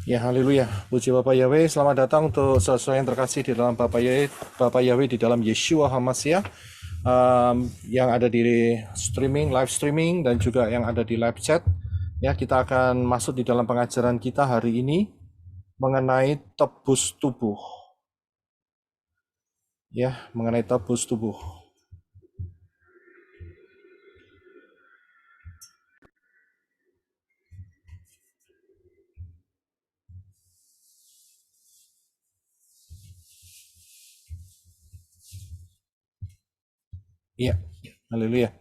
Ya, haleluya. Puji Bapak Yahweh. Selamat datang untuk saudara yang terkasih di dalam Bapak Yahweh di dalam Yeshua HaMashiach, yang ada di live streaming, dan juga yang ada di live chat. Ya, kita akan masuk di dalam pengajaran kita hari ini mengenai tebus tubuh. Ya, mengenai tebus tubuh. Iya, haleluya.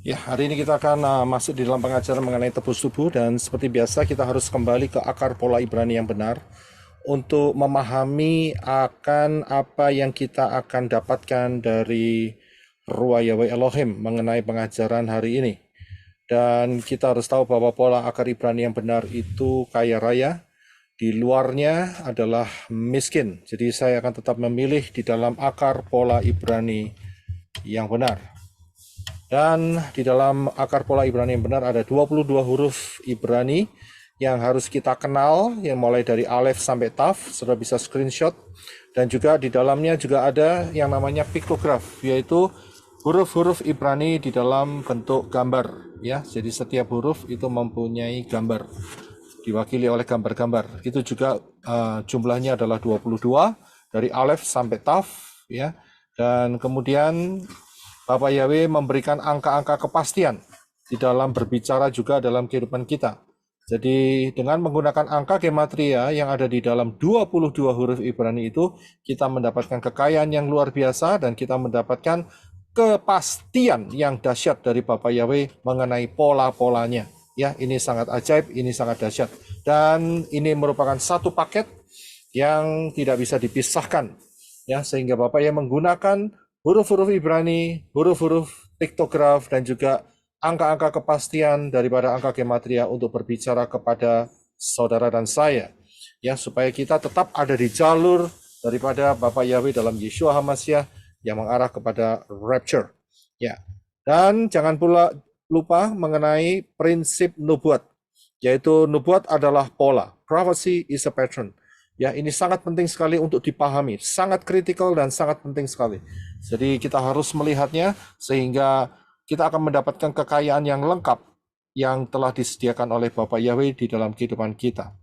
Ya, hari ini kita akan masuk di dalam pengajaran mengenai tebus tubuh, dan seperti biasa kita harus kembali ke akar pola Ibrani yang benar untuk memahami akan apa yang kita akan dapatkan dari Ruah Yahweh Elohim mengenai pengajaran hari ini. Dan kita harus tahu bahwa pola akar Ibrani yang benar itu kaya raya, di luarnya adalah miskin. Jadi saya akan tetap memilih di dalam akar pola Ibrani yang benar. Dan di dalam akar pola Ibrani yang benar ada 22 huruf Ibrani yang harus kita kenal, yang mulai dari Alef sampai Taf. Saudara bisa screenshot. Dan juga di dalamnya juga ada yang namanya piktograf, yaitu huruf-huruf Ibrani di dalam bentuk gambar. Ya, jadi setiap huruf itu mempunyai gambar, diwakili oleh gambar-gambar. Itu juga jumlahnya adalah 22 dari Alef sampai Taf. Ya, dan kemudian Bapak Yahweh memberikan angka-angka kepastian di dalam berbicara juga dalam kehidupan kita. Jadi dengan menggunakan angka gematria yang ada di dalam 22 huruf Ibrani itu, kita mendapatkan kekayaan yang luar biasa dan kita mendapatkan kepastian yang dahsyat dari Bapak Yahweh mengenai pola-polanya. Ya, ini sangat ajaib, ini sangat dahsyat. Dan ini merupakan satu paket yang tidak bisa dipisahkan. Ya, sehingga Bapak yang menggunakan huruf-huruf Ibrani, huruf-huruf piktograf, dan juga angka-angka kepastian daripada angka gematria untuk berbicara kepada saudara dan saya, ya, supaya kita tetap ada di jalur daripada Bapak Yahweh dalam Yeshua HaMashiach yang mengarah kepada rapture. Ya, dan jangan pula lupa mengenai prinsip nubuat, yaitu nubuat adalah pola. Prophecy is a pattern. Ya, ini sangat penting sekali untuk dipahami, sangat kritikal dan sangat penting sekali. Jadi kita harus melihatnya sehingga kita akan mendapatkan kekayaan yang lengkap yang telah disediakan oleh Bapak Yahweh di dalam kehidupan kita.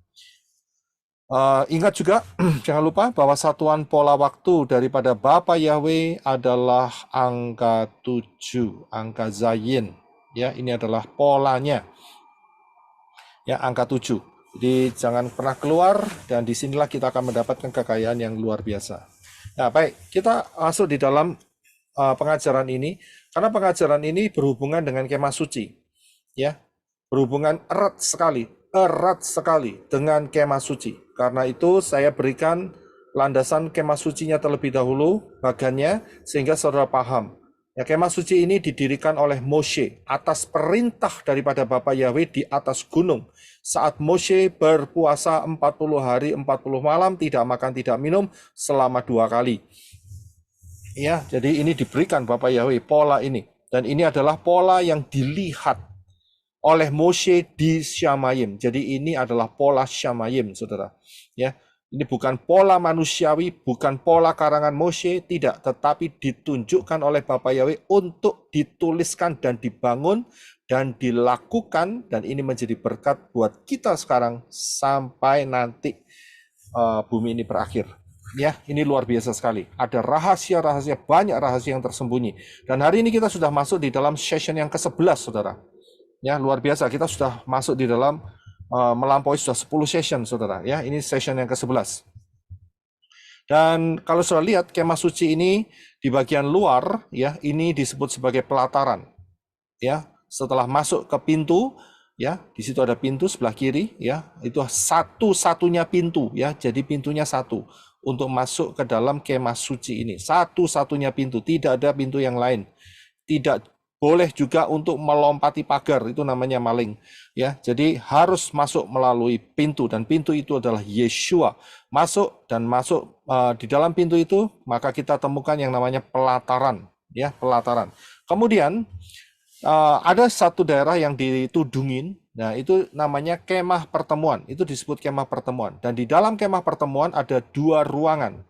Ingat juga, jangan lupa bahwa satuan pola waktu daripada Bapak Yahweh adalah angka 7, angka Zayin. Ya, ini adalah polanya. Ya, angka 7. Jadi jangan pernah keluar, dan disinilah kita akan mendapatkan kekayaan yang luar biasa. Nah, baik, kita masuk di dalam pengajaran ini, karena pengajaran ini berhubungan dengan kemah suci. Ya, berhubungan erat sekali dengan kemah suci. Karena itu saya berikan landasan kemah sucinya terlebih dahulu, bagannya, sehingga saudara paham. Ya, kemah suci ini didirikan oleh Moshe atas perintah daripada Bapak Yahweh di atas gunung. Saat Moshe berpuasa 40 hari 40 malam, tidak makan tidak minum selama 2 kali. Ya, jadi ini diberikan Bapak Yahweh pola ini, dan ini adalah pola yang dilihat oleh Moshe di Syamayim. Jadi ini adalah pola Syamayim, saudara. Ya, ini bukan pola manusiawi, bukan pola karangan Moshe, tidak, tetapi ditunjukkan oleh Bapak Yahweh untuk dituliskan dan dibangun dan dilakukan, dan ini menjadi berkat buat kita sekarang sampai nanti bumi ini berakhir. Ya, ini luar biasa sekali. Ada rahasia-rahasia, banyak rahasia yang tersembunyi. Dan hari ini kita sudah masuk di dalam session yang ke-11, saudara. Ya, luar biasa. Kita sudah masuk di dalam melampaui sudah 10 session, saudara. Ya, ini session yang ke-11. Dan kalau saudara lihat kemah suci ini di bagian luar, ya, ini disebut sebagai pelataran. Ya, setelah masuk ke pintu, ya, di situ ada pintu sebelah kiri, ya, itu satu-satunya pintu, ya, jadi pintunya satu untuk masuk ke dalam kemah suci ini. Satu-satunya pintu, tidak ada pintu yang lain. Tidak boleh juga untuk melompati pagar, itu namanya maling. Ya, jadi harus masuk melalui pintu, dan pintu itu adalah Yeshua. Masuk di dalam pintu itu, maka kita temukan yang namanya pelataran. ya, pelataran. Kemudian ada satu daerah yang ditudungin. Nah, itu namanya kemah pertemuan. Itu disebut kemah pertemuan. Dan di dalam kemah pertemuan ada dua ruangan.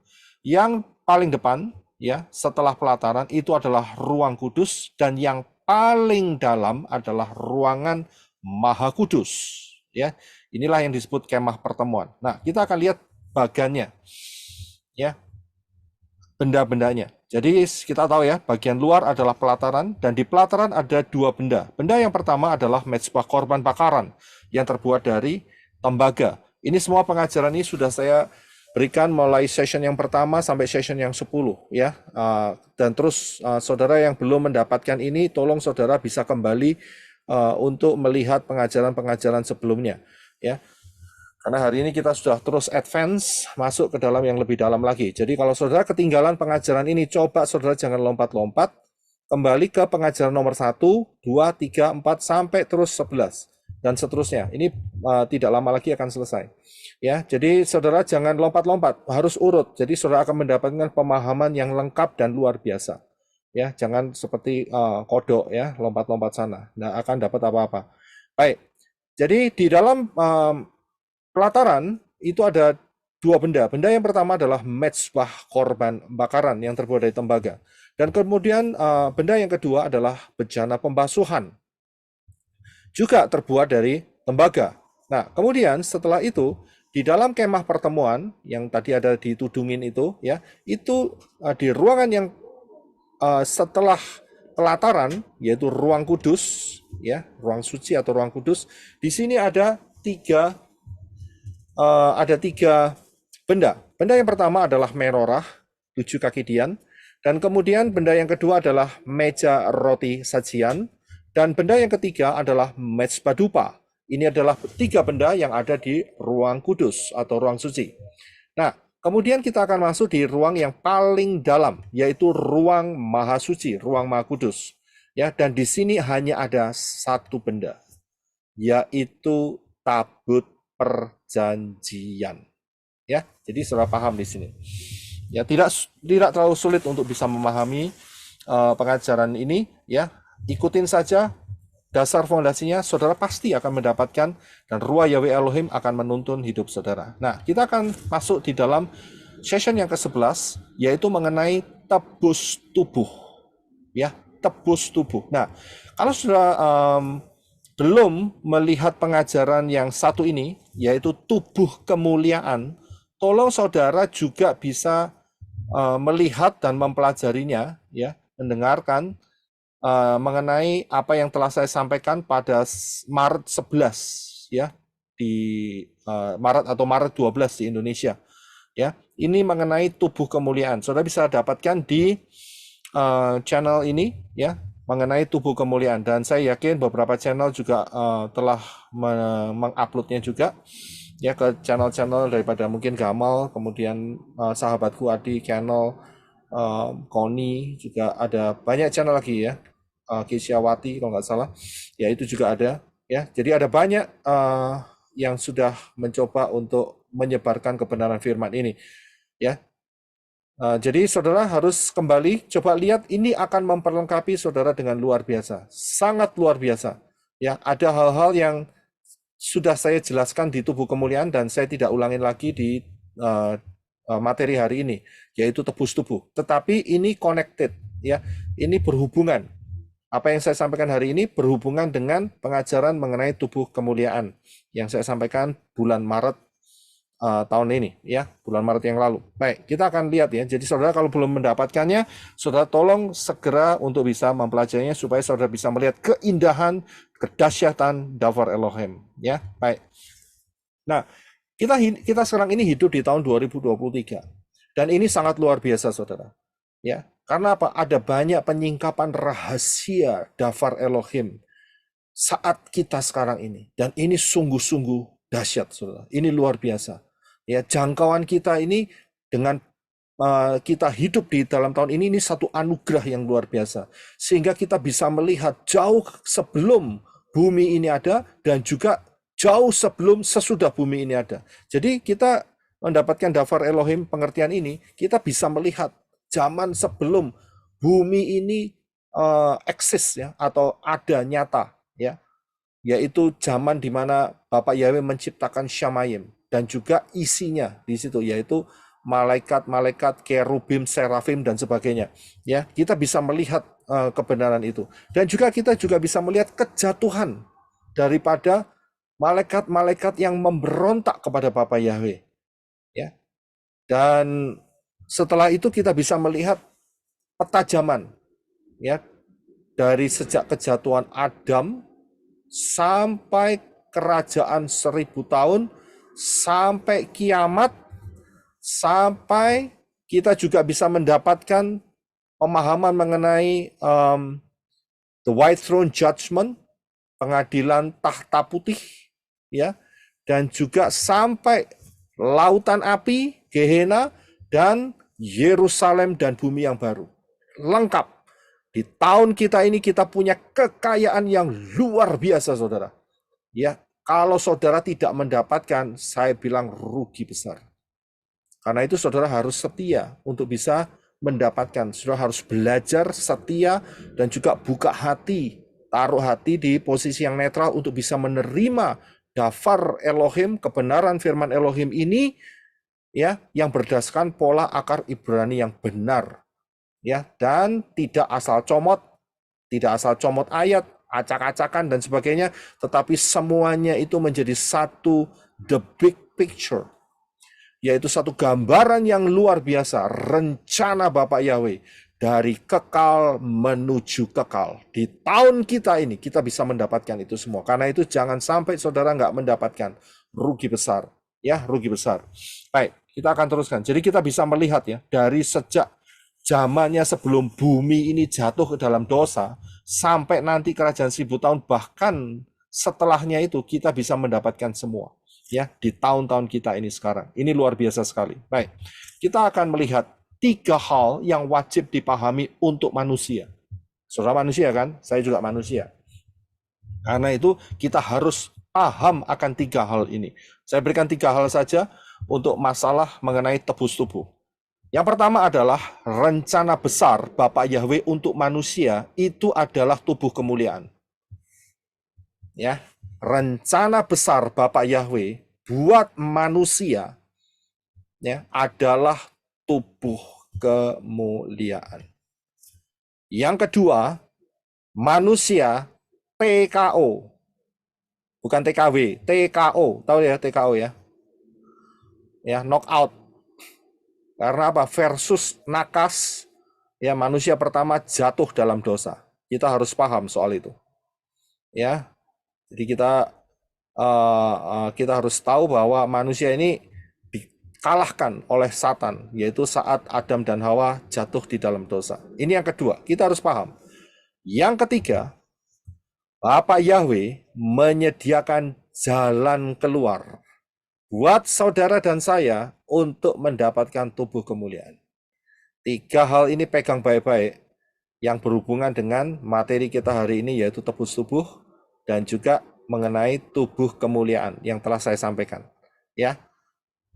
Yang paling depan, ya, setelah pelataran itu adalah ruang kudus, dan yang paling dalam adalah ruangan Maha Kudus. Ya, inilah yang disebut kemah pertemuan. Nah, kita akan lihat bagannya, ya, benda-bendanya. Jadi kita tahu ya, bagian luar adalah pelataran, dan di pelataran ada dua benda. Benda yang pertama adalah mezbah korban bakaran yang terbuat dari tembaga. Ini semua pengajaran ini sudah saya berikan mulai session yang pertama sampai session yang 10 ya. Dan terus saudara yang belum mendapatkan ini, tolong saudara bisa kembali untuk melihat pengajaran-pengajaran sebelumnya ya. Karena hari ini kita sudah terus advance, masuk ke dalam yang lebih dalam lagi. Jadi kalau saudara ketinggalan pengajaran ini, coba saudara jangan lompat-lompat, kembali ke pengajaran nomor 1, 2, 3, 4, sampai terus 11. Dan seterusnya. Ini tidak lama lagi akan selesai. Ya, jadi saudara jangan lompat-lompat, harus urut. Jadi saudara akan mendapatkan pemahaman yang lengkap dan luar biasa. Ya, jangan seperti kodok ya, lompat-lompat sana. Nggak akan dapat apa-apa. Baik, jadi di dalam pelataran itu ada dua benda. Benda yang pertama adalah mezbah korban bakaran yang terbuat dari tembaga. Dan kemudian benda yang kedua adalah bejana pembasuhan, juga terbuat dari tembaga. Nah, kemudian setelah itu di dalam kemah pertemuan yang tadi ada ditudungin itu, ya, itu di ruangan yang setelah pelataran, yaitu ruang kudus, ya, ruang suci atau ruang kudus. Di sini ada tiga benda. Benda yang pertama adalah menorah 7 kaki dian, dan kemudian benda yang kedua adalah meja roti sajian, dan benda yang ketiga adalah mezbah dupa. Ini adalah 3 benda yang ada di ruang kudus atau ruang suci. Nah, kemudian kita akan masuk di ruang yang paling dalam, yaitu ruang maha suci, ruang maha kudus. Ya, dan di sini hanya ada satu benda, yaitu tabut perjanjian. Ya, jadi saudara paham di sini. Ya, tidak terlalu sulit untuk bisa memahami pengajaran ini. Ya, ikutin saja dasar fondasinya, saudara pasti akan mendapatkan, dan Ruah Yahweh Elohim akan menuntun hidup saudara. Nah, kita akan masuk di dalam session yang ke-11, yaitu mengenai tebus tubuh. Ya, tebus tubuh. Nah, kalau saudara belum melihat pengajaran yang satu ini, yaitu tubuh kemuliaan, tolong saudara juga bisa melihat dan mempelajarinya, ya, mendengarkan mengenai apa yang telah saya sampaikan pada Maret 11, ya, di Maret 12 di Indonesia, ya. Ini mengenai tubuh kemuliaan. Saudara bisa dapatkan di channel ini, ya, mengenai tubuh kemuliaan, dan saya yakin beberapa channel juga telah menguploadnya juga, ya, ke channel-channel daripada mungkin Gamal, kemudian sahabatku Adi channel, Koni juga ada, banyak channel lagi ya, Kisyawati kalau nggak salah, ya, itu juga ada, ya. Jadi ada banyak yang sudah mencoba untuk menyebarkan kebenaran firman ini, ya. Jadi saudara harus kembali coba lihat, ini akan memperlengkapi saudara dengan luar biasa, sangat luar biasa. Ya, ada hal-hal yang sudah saya jelaskan di tubuh kemuliaan dan saya tidak ulangin lagi di materi hari ini, yaitu tebus tubuh. Tetapi ini connected, ya, ini berhubungan. Apa yang saya sampaikan hari ini berhubungan dengan pengajaran mengenai tubuh kemuliaan yang saya sampaikan bulan Maret tahun ini, ya, bulan Maret yang lalu. Baik, kita akan lihat ya. Jadi saudara kalau belum mendapatkannya, saudara tolong segera untuk bisa mempelajarinya supaya saudara bisa melihat keindahan, kedahsyatan Davar Elohim, ya. Baik. Nah, kita sekarang ini hidup di tahun 2023 dan ini sangat luar biasa saudara, ya. Karena apa? Ada banyak penyingkapan rahasia Davar Elohim saat kita sekarang ini, dan ini sungguh-sungguh dahsyat saudara. Ini luar biasa. Ya, jangkauan kita ini dengan kita hidup di dalam tahun ini satu anugerah yang luar biasa, sehingga kita bisa melihat jauh sebelum bumi ini ada dan juga jauh sebelum sesudah bumi ini ada. Jadi kita mendapatkan Davar Elohim pengertian ini, kita bisa melihat zaman sebelum bumi ini eksis ya, atau ada nyata ya, yaitu zaman di mana Bapak Yahweh menciptakan Syamayim dan juga isinya di situ, yaitu malaikat-malaikat, kerubim, serafim dan sebagainya. Ya, kita bisa melihat kebenaran itu. Dan juga kita juga bisa melihat kejatuhan daripada malaikat-malaikat yang memberontak kepada Bapak Yahweh. Ya. Dan setelah itu kita bisa melihat petajaman ya, dari sejak kejatuhan Adam sampai kerajaan 1000 tahun, sampai kiamat, sampai kita juga bisa mendapatkan pemahaman mengenai the white throne judgment, pengadilan tahta putih, ya, dan juga sampai lautan api, Gehenna, dan Yerusalem dan bumi yang baru. Lengkap. Di tahun kita ini kita punya kekayaan yang luar biasa, saudara. Ya, kalau saudara tidak mendapatkan, saya bilang rugi besar. Karena itu saudara harus setia untuk bisa mendapatkan. Saudara harus belajar setia dan juga buka hati, taruh hati di posisi yang netral untuk bisa menerima dafar Elohim, kebenaran firman Elohim ini ya, yang berdasarkan pola akar Ibrani yang benar. Ya, dan tidak asal comot ayat, acak-acakan dan sebagainya, tetapi semuanya itu menjadi satu the big picture, yaitu satu gambaran yang luar biasa, rencana Bapak Yahweh dari kekal menuju kekal. Di tahun kita ini kita bisa mendapatkan itu semua. Karena itu jangan sampai saudara nggak mendapatkan, rugi besar, ya, rugi besar. Baik, kita akan teruskan. Jadi kita bisa melihat ya, dari sejak zamannya sebelum bumi ini jatuh ke dalam dosa, sampai nanti kerajaan 1000 tahun, bahkan setelahnya itu kita bisa mendapatkan semua. Ya, di tahun-tahun kita ini sekarang. Ini luar biasa sekali. Baik, kita akan melihat 3 hal yang wajib dipahami untuk manusia. Saudara manusia kan? Saya juga manusia. Karena itu kita harus paham akan 3 hal ini. Saya berikan 3 hal saja untuk masalah mengenai tebus tubuh. Yang pertama adalah rencana besar Bapak Yahweh untuk manusia itu adalah tubuh kemuliaan. Ya, rencana besar Bapak Yahweh buat manusia ya adalah tubuh kemuliaan. Yang kedua, manusia TKO. Bukan TKW, TKO. Tahu ya TKO ya? Ya, knockout. Karena apa? Versus nakas, ya, manusia pertama jatuh dalam dosa. Kita harus paham soal itu. Ya, jadi kita harus tahu bahwa manusia ini dikalahkan oleh Satan, yaitu saat Adam dan Hawa jatuh di dalam dosa. Ini yang kedua, kita harus paham. Yang ketiga, Bapak Yahweh menyediakan jalan keluar buat saudara dan saya untuk mendapatkan tubuh kemuliaan. 3 hal ini pegang baik-baik yang berhubungan dengan materi kita hari ini, yaitu tebus tubuh dan juga mengenai tubuh kemuliaan yang telah saya sampaikan. Ya,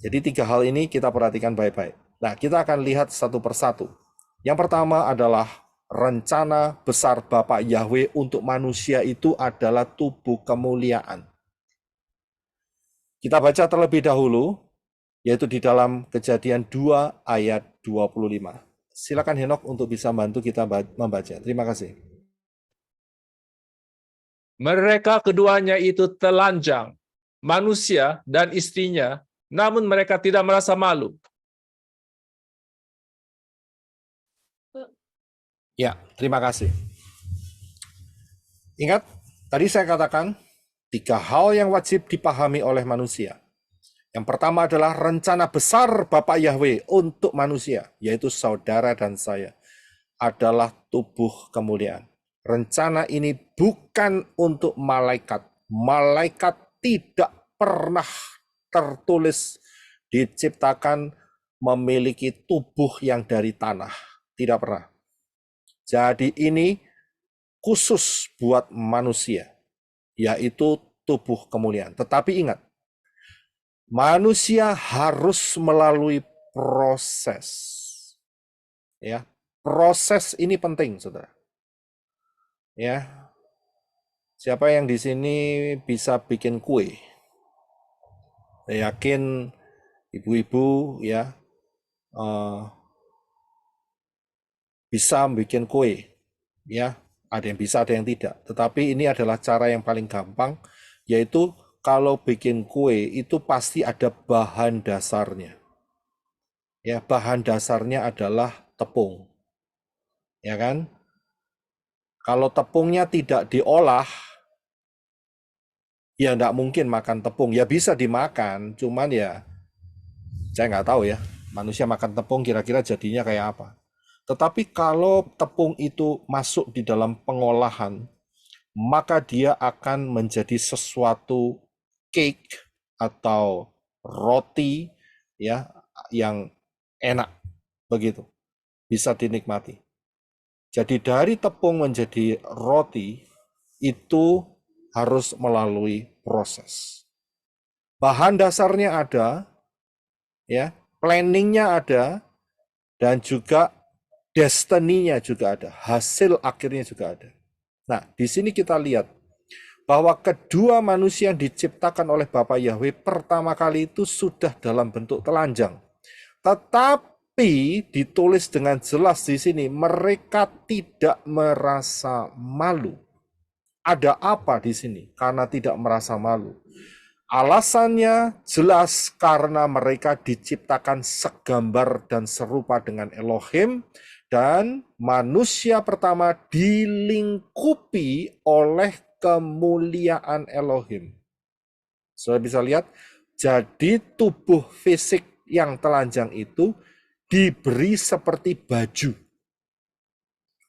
jadi 3 hal ini kita perhatikan baik-baik. Nah, kita akan lihat satu persatu. Yang pertama adalah rencana besar Bapak Yahweh untuk manusia itu adalah tubuh kemuliaan. Kita baca terlebih dahulu, yaitu di dalam Kejadian 2 ayat 25. Silakan Henok untuk bisa bantu kita membaca. Terima kasih. Mereka keduanya itu telanjang, manusia dan istrinya, namun mereka tidak merasa malu. Ya, terima kasih. Ingat, tadi saya katakan 3 hal yang wajib dipahami oleh manusia. Yang pertama adalah rencana besar Bapak Yahweh untuk manusia, yaitu saudara dan saya, adalah tubuh kemuliaan. Rencana ini bukan untuk malaikat. Malaikat tidak pernah tertulis diciptakan memiliki tubuh yang dari tanah. Tidak pernah. Jadi ini khusus buat manusia, yaitu tubuh kemuliaan. Tetapi ingat, manusia harus melalui proses. Ya, Proses ini penting, saudara. Ya, siapa yang di sini bisa bikin kue? Saya yakin ibu-ibu ya bisa bikin kue, ya. Ada yang bisa, ada yang tidak. Tetapi ini adalah cara yang paling gampang, yaitu kalau bikin kue itu pasti ada bahan dasarnya. Ya, bahan dasarnya adalah tepung. Ya kan? Kalau tepungnya tidak diolah, ya nggak mungkin makan tepung. Ya bisa dimakan, cuman ya saya nggak tahu ya. Manusia makan tepung kira-kira jadinya kayak apa. Tetapi kalau tepung itu masuk di dalam pengolahan, maka dia akan menjadi sesuatu cake atau roti ya yang enak begitu, bisa dinikmati. Jadi dari tepung menjadi roti itu harus melalui proses. Bahan dasarnya ada, ya, planningnya ada, dan juga destiny-nya juga ada, hasil akhirnya juga ada. Nah, di sini kita lihat bahwa kedua manusia yang diciptakan oleh Bapa Yahweh pertama kali itu sudah dalam bentuk telanjang. Tetapi ditulis dengan jelas di sini, mereka tidak merasa malu. Ada apa di sini? Karena tidak merasa malu. Alasannya jelas karena mereka diciptakan segambar dan serupa dengan Elohim, dan manusia pertama dilingkupi oleh kemuliaan Elohim. Saudara bisa lihat, jadi tubuh fisik yang telanjang itu diberi seperti baju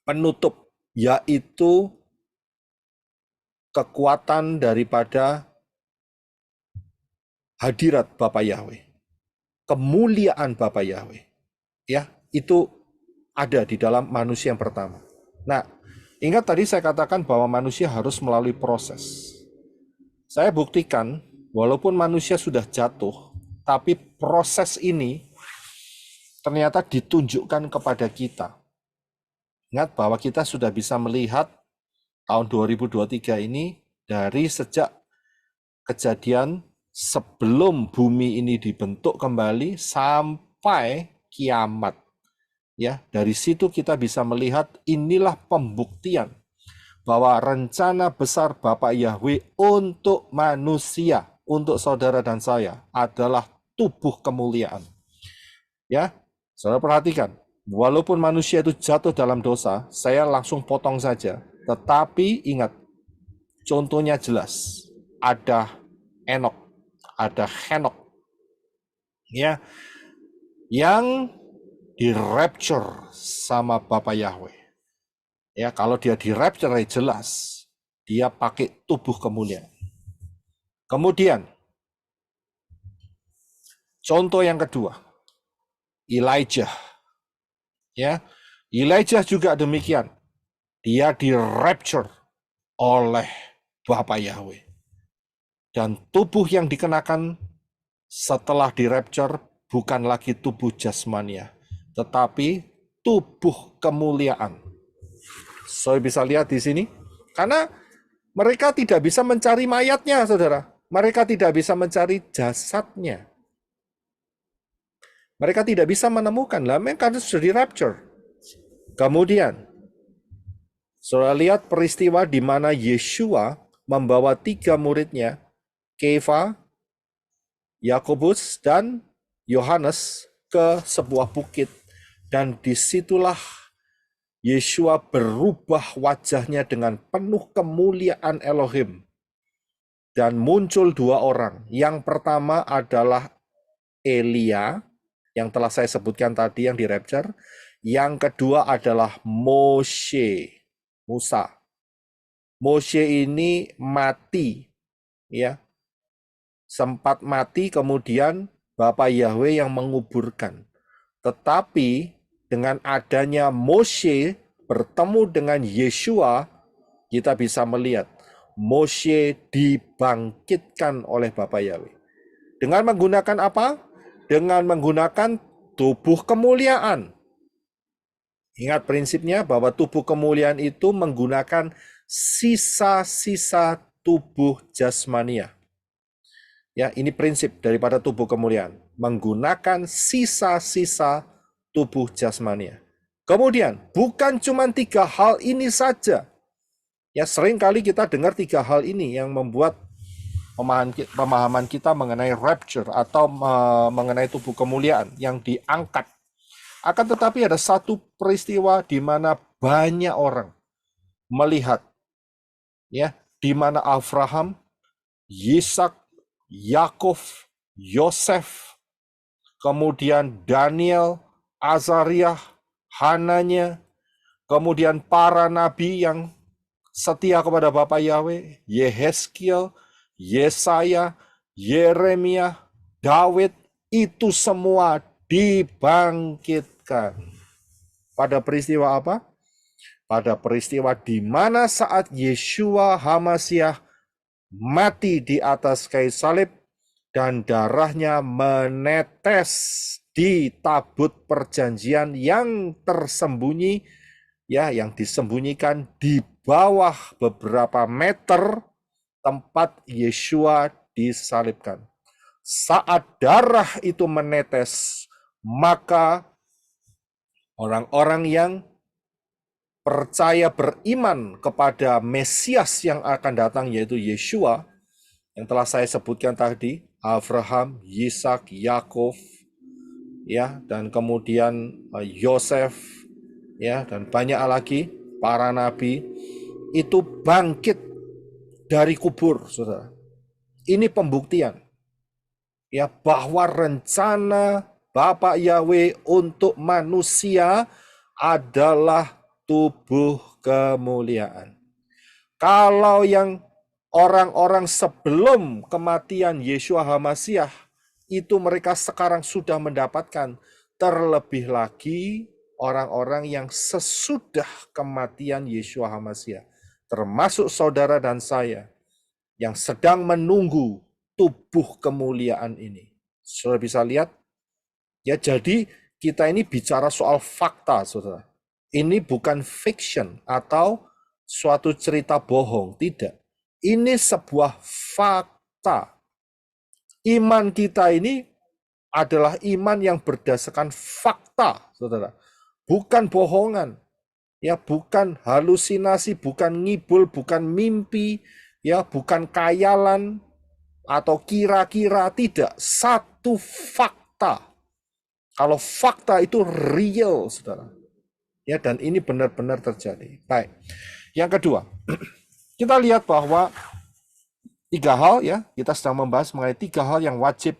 penutup, yaitu kekuatan daripada hadirat Bapa Yahweh, kemuliaan Bapa Yahweh, ya, itu ada di dalam manusia yang pertama. Nah, ingat tadi saya katakan bahwa manusia harus melalui proses. Saya buktikan, walaupun manusia sudah jatuh, tapi proses ini ternyata ditunjukkan kepada kita. Ingat bahwa kita sudah bisa melihat tahun 2023 ini dari sejak kejadian sebelum bumi ini dibentuk kembali sampai kiamat. Ya, dari situ kita bisa melihat inilah pembuktian bahwa rencana besar Bapa Yahweh untuk manusia, untuk saudara dan saya adalah tubuh kemuliaan. Ya, saudara perhatikan, walaupun manusia itu jatuh dalam dosa, saya langsung potong saja. Tetapi ingat, contohnya jelas, ada Enok, ada Henok, ya, yang di rapture sama Bapa Yahweh. Ya, kalau dia di rapture jelas dia pakai tubuh kemuliaan. Kemudian contoh yang kedua, Elijah. Ya, Elijah juga demikian. Dia di rapture oleh Bapa Yahweh. Dan tubuh yang dikenakan setelah di rapture bukan lagi tubuh jasmania, tetapi tubuh kemuliaan. Saya bisa lihat di sini, karena mereka tidak bisa mencari mayatnya, saudara. Mereka tidak bisa mencari jasadnya. Mereka tidak bisa menemukan, lah karena sudah di rapture. Kemudian, saudara lihat peristiwa di mana Yeshua membawa 3 muridnya, Kefa, Yakobus, dan Yohanes ke sebuah bukit. Dan disitulah Yeshua berubah wajahnya dengan penuh kemuliaan Elohim. Dan muncul 2 orang. Yang pertama adalah Elia, yang telah saya sebutkan tadi yang di rapture. Yang kedua adalah Moshe, Musa. Moshe ini mati, ya, sempat mati, kemudian Bapa Yahweh yang menguburkan. Tetapi dengan adanya Moshe bertemu dengan Yeshua, kita bisa melihat Moshe dibangkitkan oleh Bapa Yahweh. Dengan menggunakan apa? Dengan menggunakan tubuh kemuliaan. Ingat prinsipnya bahwa tubuh kemuliaan itu menggunakan sisa-sisa tubuh jasmania. Ya, ini prinsip daripada tubuh kemuliaan, menggunakan sisa-sisa tubuh jasmania. Kemudian, bukan cuma 3 hal ini saja. Ya, sering kali kita dengar 3 hal ini yang membuat pemahaman kita mengenai rapture atau mengenai tubuh kemuliaan yang diangkat. Akan tetapi ada satu peristiwa di mana banyak orang melihat, ya, di mana Abraham, Yisak, Yakov, Yosef, kemudian Daniel, Azariah, Hananya, kemudian para nabi yang setia kepada Bapa Yahweh, Yehezkiel, Yesaya, Yeremia, Daud, itu semua dibangkitkan. Pada peristiwa apa? Pada peristiwa di mana saat Yeshua HaMasyiah mati di atas kayu salib dan darahnya menetes di tabut perjanjian yang tersembunyi, ya, yang disembunyikan di bawah beberapa meter tempat Yeshua disalibkan. Saat darah itu menetes, maka orang-orang yang percaya beriman kepada Mesias yang akan datang, yaitu Yeshua, yang telah saya sebutkan tadi, Abraham, Yisak, Yakov, ya, dan kemudian Yosef, ya, dan banyak lagi para nabi, itu bangkit dari kubur, saudara. Ini pembuktian, ya, bahwa rencana Bapa Yahweh untuk manusia adalah tubuh kemuliaan. Kalau yang orang-orang sebelum kematian Yeshua HaMasyiah itu mereka sekarang sudah mendapatkan, terlebih lagi orang-orang yang sesudah kematian Yeshua HaMasyiah, termasuk saudara dan saya yang sedang menunggu tubuh kemuliaan ini. Saudara bisa lihat, ya, jadi kita ini bicara soal fakta, saudara. Ini bukan fiction atau suatu cerita bohong, tidak. Ini sebuah fakta. Iman kita ini adalah iman yang berdasarkan fakta, saudara. Bukan bohongan, ya, bukan halusinasi, bukan ngibul, bukan mimpi, ya, bukan khayalan atau kira-kira, tidak. Satu fakta. Kalau fakta itu real, saudara. Ya, dan ini benar-benar terjadi. Baik. Yang kedua, kita lihat bahwa 3 hal, ya, kita sedang membahas mengenai 3 hal yang wajib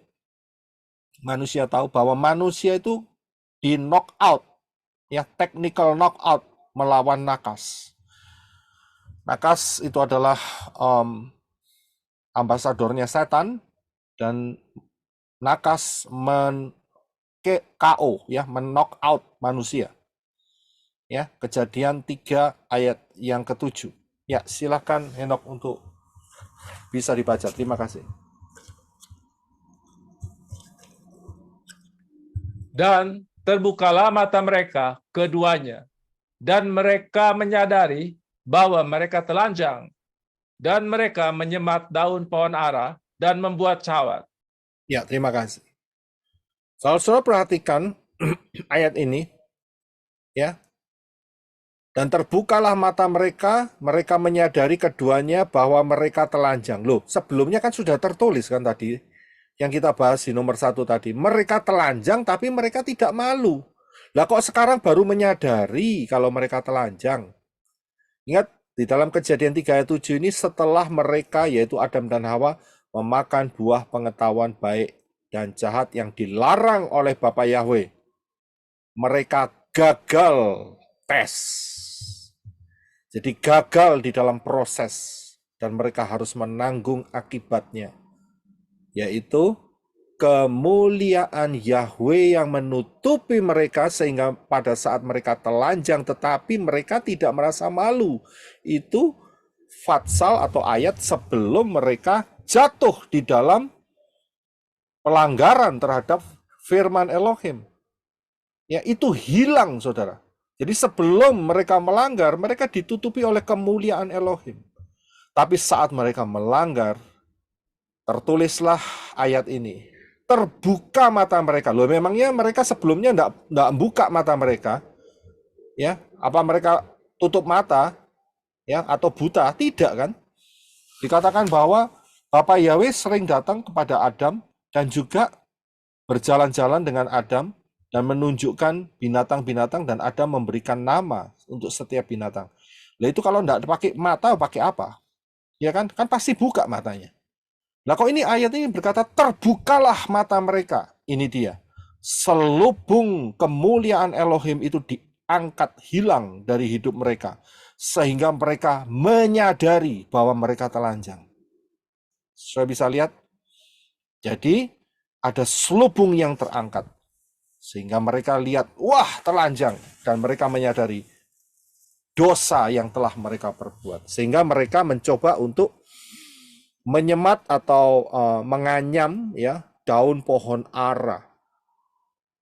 manusia tahu, bahwa manusia itu di knock out, ya, technical knock out melawan nakas. Nakas itu adalah ambasadornya setan, dan nakas KO, ya, men-knock out manusia. Ya, Kejadian 3 ayat yang ke-7. Ya, silakan Henok untuk bisa dibaca. Terima kasih. Dan terbukalah mata mereka keduanya, dan mereka menyadari bahwa mereka telanjang, dan mereka menyemat daun pohon ara dan membuat cawat. Ya, terima kasih. Saudara perhatikan ayat ini, ya. Dan terbukalah mata mereka, mereka menyadari keduanya bahwa mereka telanjang. Loh, sebelumnya kan sudah tertulis kan tadi, yang kita bahas di nomor 1 tadi. Mereka telanjang tapi mereka tidak malu. Lah kok sekarang baru menyadari kalau mereka telanjang? Ingat, di dalam Kejadian 3 ayat 7 ini setelah mereka, yaitu Adam dan Hawa, memakan buah pengetahuan baik dan jahat yang dilarang oleh Bapa Yahweh. Mereka gagal tes. Jadi gagal di dalam proses, dan mereka harus menanggung akibatnya, yaitu kemuliaan Yahweh yang menutupi mereka sehingga pada saat mereka telanjang tetapi mereka tidak merasa malu. Itu fatsal atau ayat sebelum mereka jatuh di dalam pelanggaran terhadap firman Elohim. Ya, itu hilang, saudara. Jadi sebelum mereka melanggar, mereka ditutupi oleh kemuliaan Elohim. Tapi saat mereka melanggar, tertulislah ayat ini. Terbuka mata mereka. Loh, memangnya mereka sebelumnya enggak buka mata mereka? Ya, apa mereka tutup mata? Ya, atau buta? Tidak kan? Dikatakan bahwa Bapak Yahweh sering datang kepada Adam dan juga berjalan-jalan dengan Adam dan menunjukkan binatang-binatang dan Adam memberikan nama untuk setiap binatang. Nah itu kalau enggak pakai mata, pakai apa? Ya kan? Kan pasti buka matanya. Nah kok ini ayat ini berkata terbukalah mata mereka. Ini dia. Selubung kemuliaan Elohim itu diangkat hilang dari hidup mereka. Sehingga mereka menyadari bahwa mereka telanjang. Saya bisa lihat. Jadi ada selubung yang terangkat. Sehingga mereka lihat, wah telanjang. Dan mereka menyadari dosa yang telah mereka perbuat. Sehingga mereka mencoba untuk menyemat atau menganyam ya daun pohon ara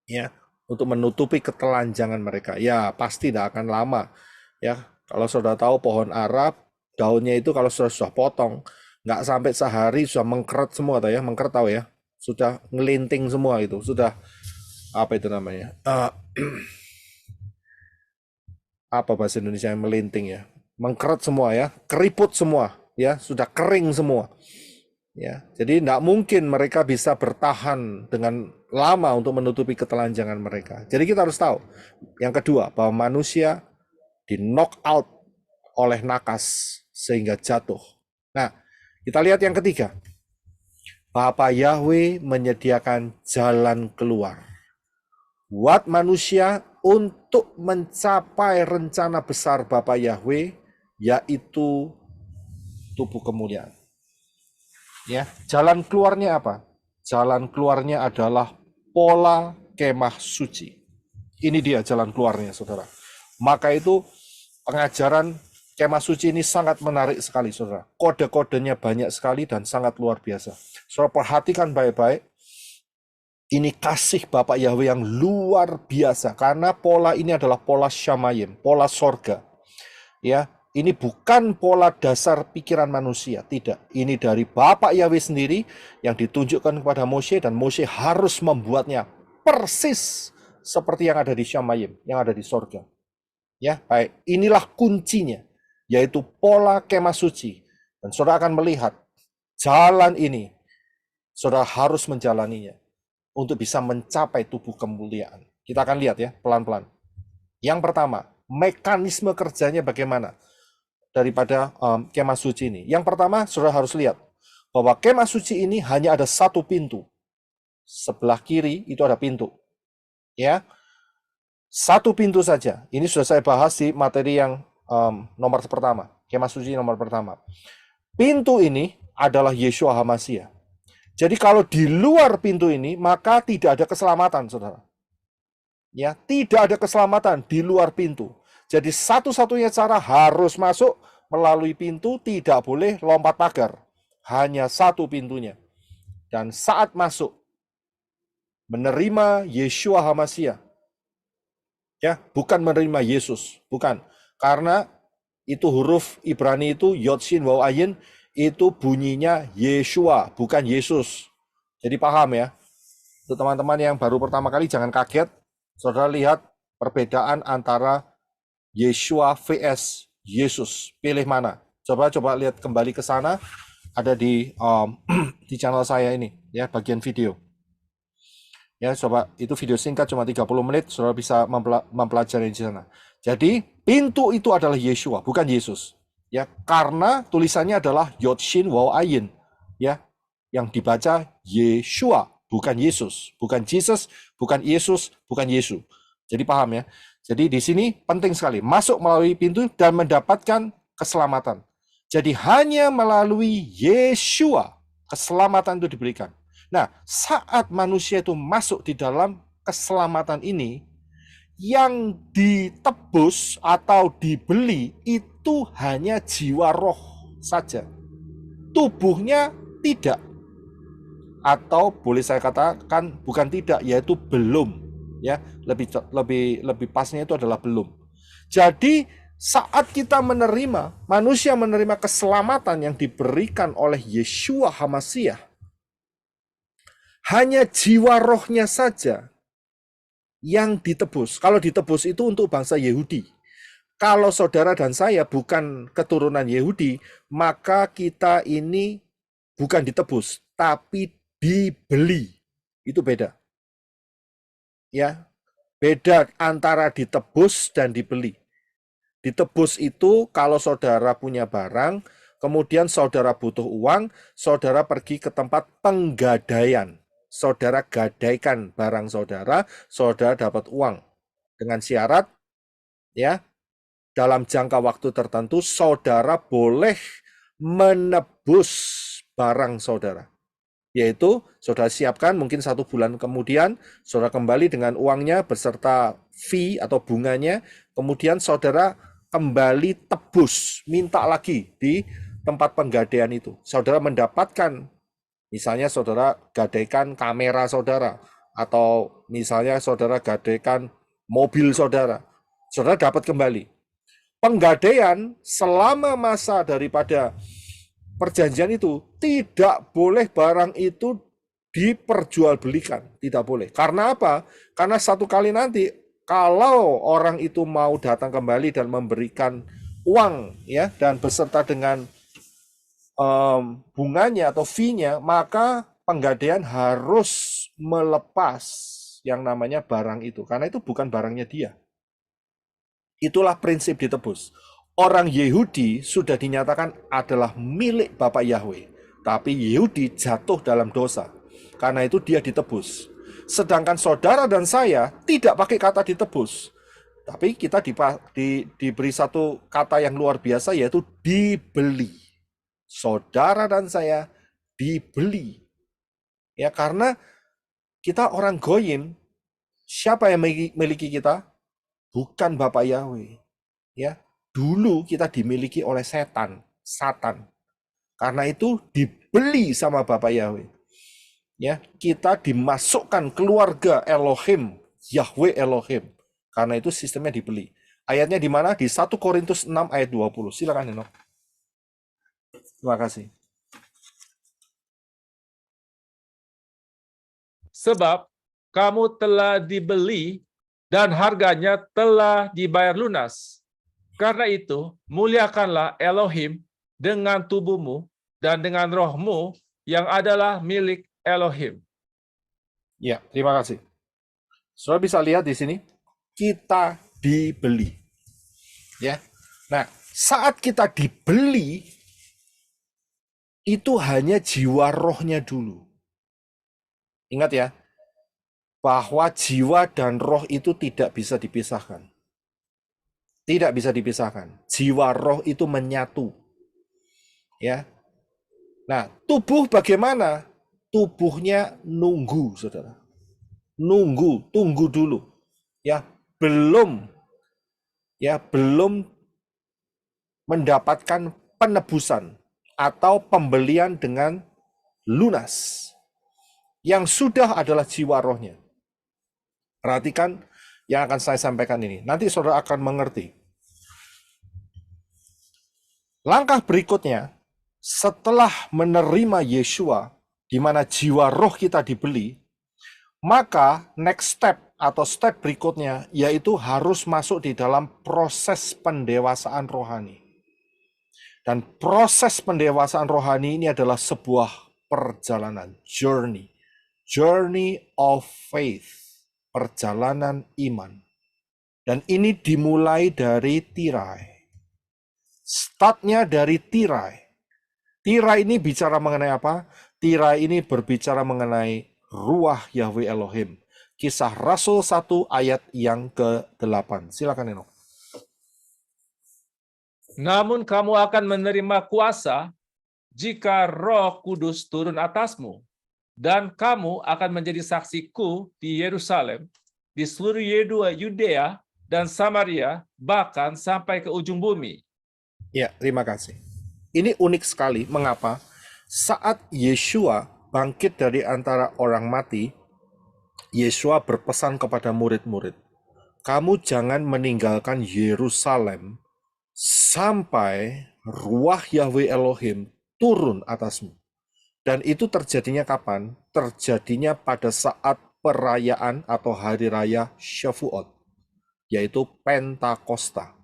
ya untuk menutupi ketelanjangan mereka. Ya pasti tidak akan lama ya. Kalau sudah tahu pohon ara, daunnya itu kalau sudah potong nggak sampai sehari sudah mengkeret semua, tahu ya, mengkeret tahu ya, sudah ngelinting semua itu, sudah apa itu namanya, apa bahasa Indonesia yang melinting ya, mengkeret semua ya, keriput semua ya, sudah kering semua ya. Jadi tidak mungkin mereka bisa bertahan dengan lama untuk menutupi ketelanjangan mereka. Jadi kita harus tahu yang kedua, bahwa manusia di knock out oleh nakas sehingga jatuh. Nah, kita lihat yang ketiga. Bapa Yahweh menyediakan jalan keluar buat manusia untuk mencapai rencana besar Bapa Yahweh, yaitu tubuh kemuliaan. Ya, jalan keluarnya apa? Jalan keluarnya adalah pola kemah suci. Ini dia jalan keluarnya, saudara. Maka itu pengajaran kemah suci ini sangat menarik sekali, saudara. Kode-kodenya banyak sekali dan sangat luar biasa. Saudara perhatikan baik-baik. Ini kasih Bapak Yahweh yang luar biasa. Karena pola ini adalah pola Shamayim, pola sorga. Ya, ini bukan pola dasar pikiran manusia, tidak. Ini dari Bapak Yahweh sendiri yang ditunjukkan kepada Moshe, dan Moshe harus membuatnya persis seperti yang ada di Shamayim, yang ada di sorga. Ya, baik. Inilah kuncinya, yaitu pola kemah suci. Dan saudara akan melihat jalan ini, saudara harus menjalaninya untuk bisa mencapai tubuh kemuliaan. Kita akan lihat ya, pelan-pelan. Yang pertama, mekanisme kerjanya bagaimana daripada kemah suci ini. Yang pertama, saudara harus lihat bahwa kemah suci ini hanya ada satu pintu. Sebelah kiri itu ada pintu. Ya, satu pintu saja. Ini sudah saya bahas di materi yang nomor pertama. Kemah suci nomor pertama. Pintu ini adalah Yeshua HaMashiach. Jadi kalau di luar pintu ini, maka tidak ada keselamatan, saudara. Ya, tidak ada keselamatan di luar pintu. Jadi satu-satunya cara harus masuk melalui pintu, tidak boleh lompat pagar. Hanya satu pintunya. Dan saat masuk, menerima Yeshua HaMashiach. Ya, bukan menerima Yesus, bukan. Karena itu huruf Ibrani itu Yod Shin Waw Ayin, itu bunyinya Yeshua, bukan Yesus. Jadi paham ya. Untuk teman-teman yang baru pertama kali jangan kaget. Saudara lihat perbedaan antara Yeshua vs Yesus. Pilih mana? Coba lihat kembali ke sana. Ada di di channel saya ini ya, bagian video. Ya, coba itu video singkat cuma 30 menit, saudara bisa mempelajari di sana. Jadi, pintu itu adalah Yeshua, bukan Yesus. Ya, karena tulisannya adalah Yod Shin Waw Ayin, ya, yang dibaca Yeshua, bukan Yesus, bukan Jesus, bukan Yesus, bukan Yesus. Jadi paham ya. Jadi di sini penting sekali masuk melalui pintu dan mendapatkan keselamatan. Jadi hanya melalui Yeshua keselamatan itu diberikan. Nah, saat manusia itu masuk di dalam keselamatan ini, yang ditebus atau dibeli itu hanya jiwa roh saja. Tubuhnya tidak. Atau boleh saya katakan bukan tidak, yaitu belum. Ya, lebih pasnya itu adalah belum. Jadi saat kita menerima, manusia menerima keselamatan yang diberikan oleh Yeshua HaMasyiah, hanya jiwa rohnya saja yang ditebus. Kalau ditebus itu untuk bangsa Yahudi. Kalau saudara dan saya bukan keturunan Yahudi, maka kita ini bukan ditebus, tapi dibeli. Itu beda. Ya, beda antara ditebus dan dibeli. Ditebus itu kalau saudara punya barang, kemudian saudara butuh uang, saudara pergi ke tempat penggadaian. Saudara gadaikan barang saudara, saudara dapat uang. Dengan syarat, ya, dalam jangka waktu tertentu, saudara boleh menebus barang saudara. Yaitu, saudara siapkan mungkin 1 bulan kemudian, saudara kembali dengan uangnya beserta fee atau bunganya, kemudian saudara kembali tebus, minta lagi di tempat penggadaian itu. Saudara mendapatkan, misalnya saudara gadaikan kamera saudara, atau misalnya saudara gadaikan mobil saudara, saudara dapat kembali. Penggadaian selama masa daripada perjanjian itu tidak boleh barang itu diperjualbelikan, tidak boleh. Karena apa? Karena satu kali nanti kalau orang itu mau datang kembali dan memberikan uang ya dan beserta dengan bunganya atau fee-nya, maka penggadaian harus melepas yang namanya barang itu karena itu bukan barangnya dia. Itulah prinsip ditebus. Orang Yahudi sudah dinyatakan adalah milik Bapak Yahweh. Tapi Yahudi jatuh dalam dosa. Karena itu dia ditebus. Sedangkan saudara dan saya tidak pakai kata ditebus. Tapi kita diberi satu kata yang luar biasa yaitu dibeli. Saudara dan saya dibeli. Ya karena kita orang goyim. Siapa yang memiliki kita? Bukan Bapak Yahweh. Ya, dulu kita dimiliki oleh setan, Satan. Karena itu dibeli sama Bapak Yahweh. Ya, kita dimasukkan keluarga Elohim, Yahweh Elohim. Karena itu sistemnya dibeli. Ayatnya di mana? Di 1 Korintus 6 ayat 20. Silakan Eno. Terima kasih. Sebab kamu telah dibeli dan harganya telah dibayar lunas. Karena itu, muliakanlah Elohim dengan tubuhmu dan dengan rohmu yang adalah milik Elohim. Ya, terima kasih. Saudara bisa lihat di sini, kita dibeli. Ya. Nah, saat kita dibeli, itu hanya jiwa rohnya dulu. Ingat ya, bahwa jiwa dan roh itu tidak bisa dipisahkan. Tidak bisa dipisahkan. Jiwa roh itu menyatu. Ya. Nah, tubuh bagaimana? Tubuhnya nunggu, saudara. Nunggu, tunggu dulu. Ya, belum mendapatkan penebusan atau pembelian dengan lunas. Yang sudah adalah jiwa rohnya. Perhatikan yang akan saya sampaikan ini. Nanti saudara akan mengerti. Langkah berikutnya, setelah menerima Yeshua, di mana jiwa roh kita dibeli, maka next step atau step berikutnya, yaitu harus masuk di dalam proses pendewasaan rohani. Dan proses pendewasaan rohani ini adalah sebuah perjalanan, journey of faith. Perjalanan iman. Dan ini dimulai dari tirai. Startnya dari tirai. Tirai ini bicara mengenai apa? Tirai ini berbicara mengenai Ruach Yahweh Elohim. Kisah Rasul 1 ayat yang ke-8. Silakan Eno. Namun kamu akan menerima kuasa jika Roh Kudus turun atasmu. Dan kamu akan menjadi saksiku di Yerusalem, di seluruh Yudea dan Samaria, bahkan sampai ke ujung bumi. Ya, terima kasih. Ini unik sekali. Mengapa? Saat Yeshua bangkit dari antara orang mati, Yeshua berpesan kepada murid-murid, kamu jangan meninggalkan Yerusalem sampai ruah Yahweh Elohim turun atasmu. Dan itu terjadinya kapan? Terjadinya pada saat perayaan atau hari raya Shavuot, yaitu Pentakosta.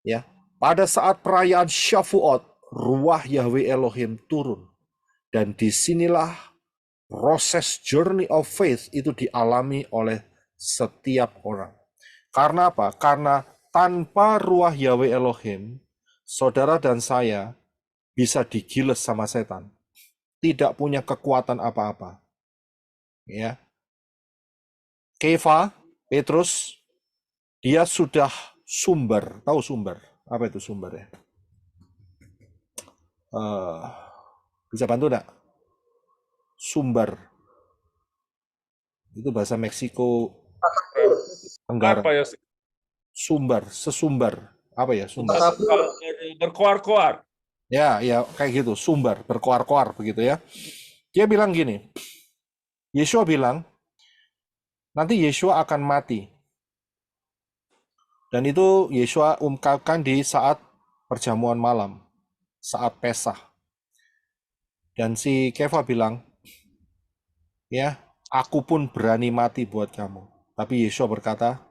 Ya, pada saat perayaan Shavuot, ruah Yahweh Elohim turun. Dan disinilah proses journey of faith itu dialami oleh setiap orang. Karena apa? Karena tanpa ruah Yahweh Elohim, saudara dan saya bisa digiles sama setan. Tidak punya kekuatan apa-apa. Ya. Kefa, Petrus, dia sudah sumber. Tahu sumber? Apa itu sumber ya? Bisa bantu enggak? Sumber. Itu bahasa Meksiko Tenggara. Apa ya? Sumber, sesumber. Apa ya sumber? Berkoar-koar. Ya, kayak gitu, sumber, berkoar-koar begitu ya. Dia bilang gini, Yeshua bilang, nanti Yeshua akan mati. Dan itu Yeshua ungkapkan di saat perjamuan malam, saat Pesah. Dan si Kefa bilang, ya, aku pun berani mati buat kamu. Tapi Yeshua berkata,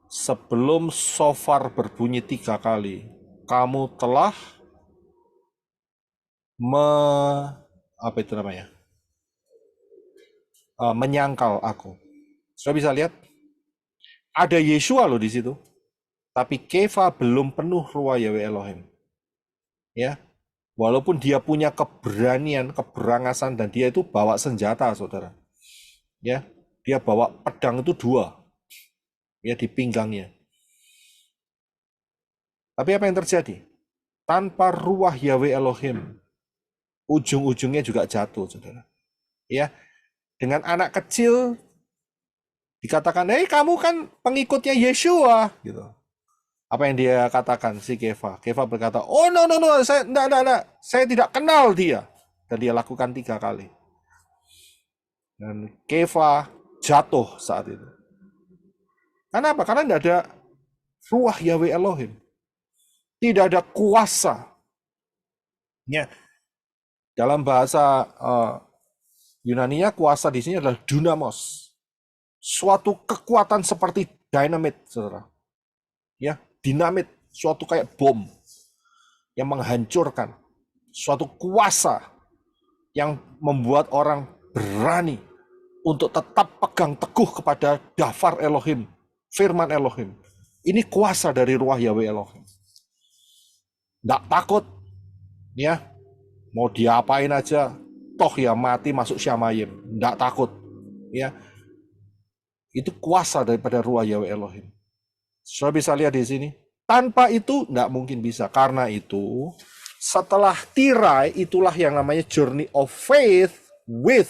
sebelum shofar berbunyi 3 kali, kamu telah menyangkal aku. Sudah bisa lihat, ada Yeshua loh di situ, tapi Kefa belum penuh ruah Yahweh Elohim. Ya, walaupun dia punya keberanian, keberangasan, dan dia itu bawa senjata, saudara. Ya, dia bawa pedang itu 2, ya di pinggangnya. Tapi apa yang terjadi? Tanpa ruah Yahweh Elohim, ujung-ujungnya juga jatuh, saudara. Ya, dengan anak kecil dikatakan, kamu kan pengikutnya Yeshua, gitu. Apa yang dia katakan si Kefa? Kefa berkata, oh no, saya enggak, saya tidak kenal dia. Dan dia lakukan 3 kali. Dan Kefa jatuh saat itu. Kenapa? Karena tidak ada ruah Yahweh Elohim. Tidak ada kuasa. Ya. Dalam bahasa Yunani-nya, kuasa di sini adalah dunamos. Suatu kekuatan seperti dynamite, saudara. Ya, dinamit, suatu kayak bom yang menghancurkan. Suatu kuasa yang membuat orang berani untuk tetap pegang teguh kepada dafar Elohim, firman Elohim. Ini kuasa dari ruah Yahweh Elohim. Nggak takut, ya, mau diapain aja, toh ya mati masuk Syamayim. Nggak takut, ya. Itu kuasa daripada ruah Yahweh Elohim. Sudah bisa lihat di sini. Tanpa itu nggak mungkin bisa. Karena itu setelah tirai, itulah yang namanya journey of faith with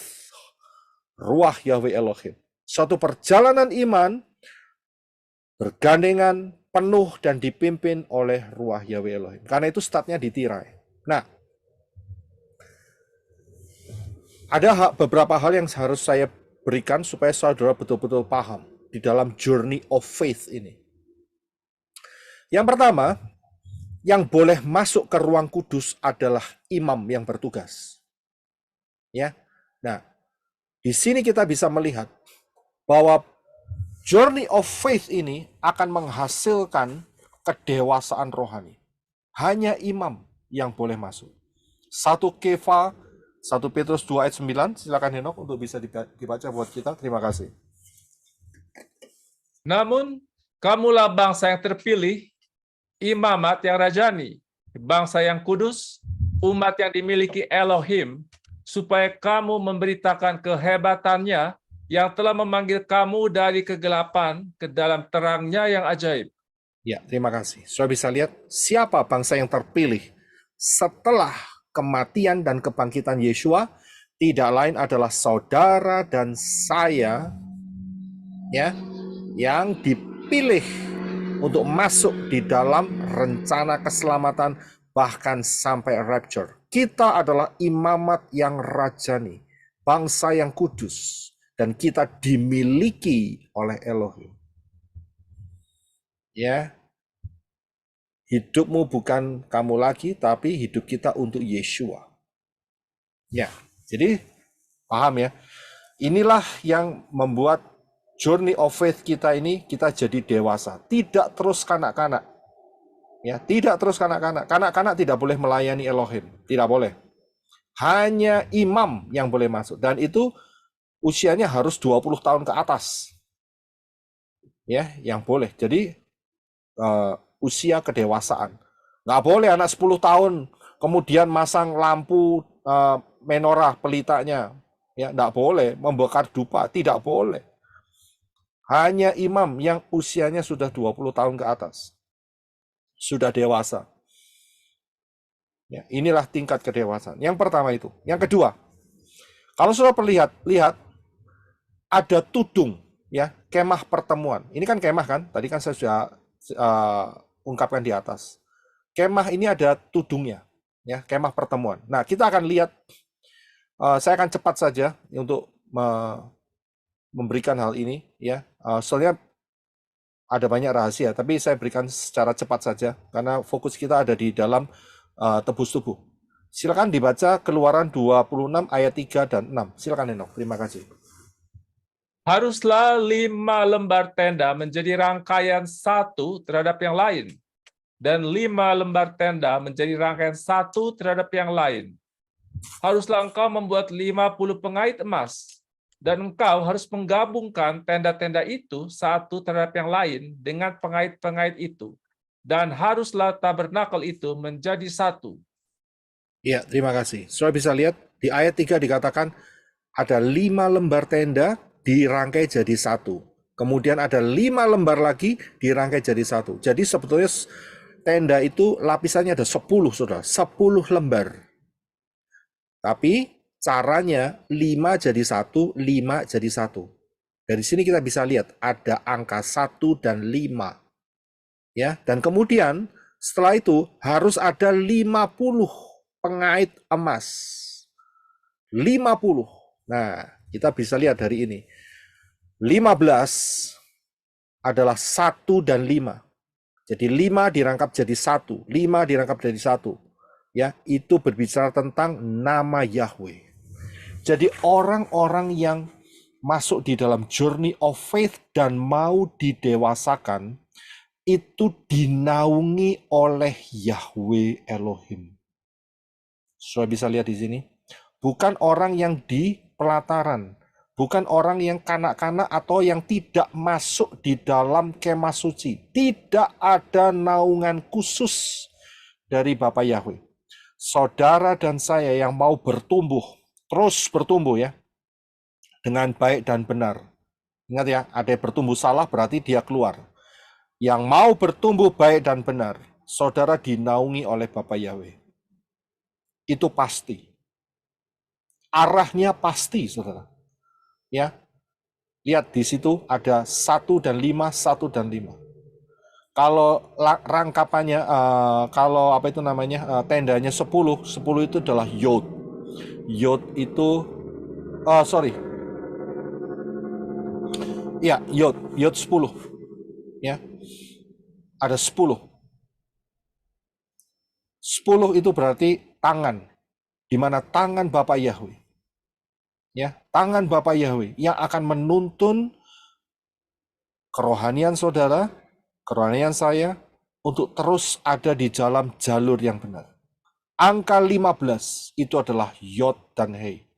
ruah Yahweh Elohim. Suatu perjalanan iman bergandengan penuh dan dipimpin oleh ruah Yahweh Elohim. Karena itu startnya di tirai. Nah, ada beberapa hal yang harus saya berikan supaya saudara betul-betul paham di dalam journey of faith ini. Yang pertama, yang boleh masuk ke ruang kudus adalah imam yang bertugas. Ya. Nah, di sini kita bisa melihat bahwa journey of faith ini akan menghasilkan kedewasaan rohani. Hanya imam yang boleh masuk. 1 Kefa, 1 Petrus 2 ayat 9, silakan Henok untuk bisa dibaca buat kita. Terima kasih. Namun, kamulah bangsa yang terpilih, imamat yang rajani, bangsa yang kudus, umat yang dimiliki Elohim, supaya kamu memberitakan kehebatannya yang telah memanggil kamu dari kegelapan ke dalam terangnya yang ajaib. Ya, terima kasih. Sudah bisa lihat siapa bangsa yang terpilih setelah kematian dan kebangkitan Yeshua, tidak lain adalah saudara dan saya, ya, yang dipilih untuk masuk di dalam rencana keselamatan bahkan sampai rapture. Kita adalah imamat yang rajani, bangsa yang kudus, dan kita dimiliki oleh Elohim. Ya, hidupmu bukan kamu lagi, tapi hidup kita untuk Yeshua. Ya, jadi paham ya. Inilah yang membuat journey of faith kita ini kita jadi dewasa, tidak terus kanak-kanak. Ya, tidak terus kanak-kanak. Kanak-kanak tidak boleh melayani Elohim, tidak boleh. Hanya imam yang boleh masuk dan itu usianya harus 20 tahun ke atas. Ya, yang boleh. Jadi usia kedewasaan. Nggak boleh anak 10 tahun kemudian masang lampu menorah pelitanya. Ya, nggak boleh membakar dupa, tidak boleh. Hanya imam yang usianya sudah 20 tahun ke atas. Sudah dewasa. Ya, inilah tingkat kedewasaan. Yang pertama itu. Yang kedua, kalau sudah lihat ada tudung, ya, kemah pertemuan. Ini kan kemah kan? Tadi kan saya sudah ungkapkan di atas. Kemah ini ada tudungnya, ya, kemah pertemuan. Nah, kita akan lihat. Saya akan cepat saja untuk memberikan hal ini, ya. Soalnya ada banyak rahasia, tapi saya berikan secara cepat saja karena fokus kita ada di dalam tebus tubuh. Silakan dibaca Keluaran 26 ayat 3 dan 6. Silakan Henok. Terima kasih. Haruslah 5 lembar tenda menjadi rangkaian satu terhadap yang lain, dan 5 lembar tenda menjadi rangkaian satu terhadap yang lain. Haruslah engkau membuat 50 pengait emas, dan engkau harus menggabungkan tenda-tenda itu satu terhadap yang lain dengan pengait-pengait itu, dan haruslah tabernakel itu menjadi satu. Ya, terima kasih. Saudara bisa lihat di ayat 3 dikatakan ada 5 lembar tenda dirangkai jadi satu. Kemudian ada 5 lembar lagi dirangkai jadi satu. Jadi sebetulnya tenda itu lapisannya ada 10, saudara. 10 lembar. Tapi caranya 5 jadi satu, 5 jadi satu. Dari sini kita bisa lihat ada angka 1 dan 5. Ya, dan kemudian setelah itu harus ada 50 pengait emas. 50. Nah, kita bisa lihat dari ini. 15 adalah 1 dan 5. Jadi 5 dirangkap jadi 1, 5 dirangkap jadi 1. Ya, itu berbicara tentang nama Yahweh. Jadi orang-orang yang masuk di dalam journey of faith dan mau didewasakan itu dinaungi oleh Yahweh Elohim. Sudah bisa lihat di sini. Bukan orang yang di pelataran, bukan orang yang kanak-kanak atau yang tidak masuk di dalam kemah suci. Tidak ada naungan khusus dari Bapa Yahweh. Saudara dan saya yang mau bertumbuh, terus bertumbuh ya, dengan baik dan benar. Ingat ya, ada yang bertumbuh salah berarti dia keluar. Yang mau bertumbuh baik dan benar, saudara dinaungi oleh Bapa Yahweh. Itu pasti. Arahnya pasti, saudara. Ya, lihat di situ ada 1 dan 5, 1 dan 5. Kalau rangkapannya, kalau apa itu namanya, tendanya 10, 10 itu adalah yod. Yod itu, ya, yod 10. Ya, ada 10. 10 itu berarti tangan, di mana tangan Bapa Yahweh. Ya, tangan Bapa Yahweh yang akan menuntun kerohanian saudara, kerohanian saya, untuk terus ada di dalam jalur yang benar. Angka 15 itu adalah Yod dan Hei.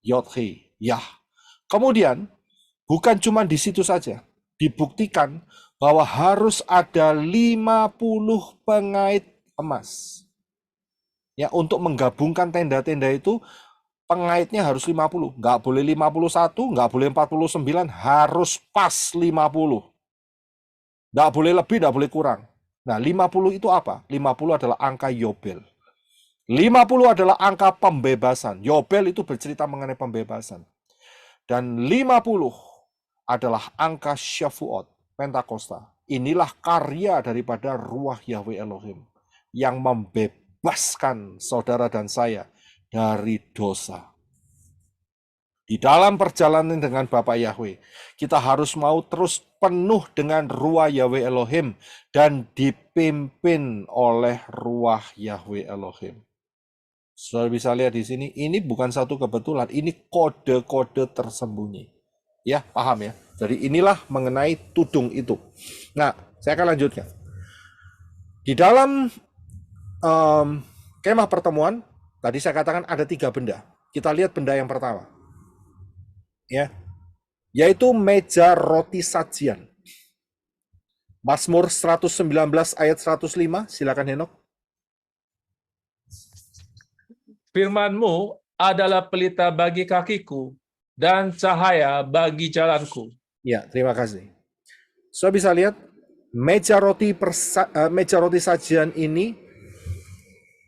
Yod Hei, Yah. Kemudian, bukan cuma di situ saja. Dibuktikan bahwa harus ada 50 pengait emas. Ya, untuk menggabungkan tenda-tenda itu, pengaitnya harus 50. Nggak boleh 51, nggak boleh 49, harus pas 50. Nggak boleh lebih, nggak boleh kurang. Nah, 50 itu apa? 50 adalah angka Yobel. 50 adalah angka pembebasan. Yobel itu bercerita mengenai pembebasan. Dan 50 adalah angka Shavuot, Pentakosta. Inilah karya daripada Ruach Yahweh Elohim yang membebaskan saudara dan saya dari dosa. Di dalam perjalanan dengan Bapa Yahweh, kita harus mau terus penuh dengan ruah Yahweh Elohim dan dipimpin oleh ruah Yahweh Elohim. Saudara bisa lihat di sini, ini bukan satu kebetulan, ini kode-kode tersembunyi. Ya, paham ya? Jadi inilah mengenai tudung itu. Nah, saya akan lanjutkan. Di dalam kemah pertemuan, tadi saya katakan ada 3 benda. Kita lihat benda yang pertama. Ya, yaitu meja roti sajian. Mazmur 119 ayat 105, silakan Henok. Firman-Mu adalah pelita bagi kakiku dan cahaya bagi jalanku. Ya, terima kasih. So bisa lihat meja roti sajian ini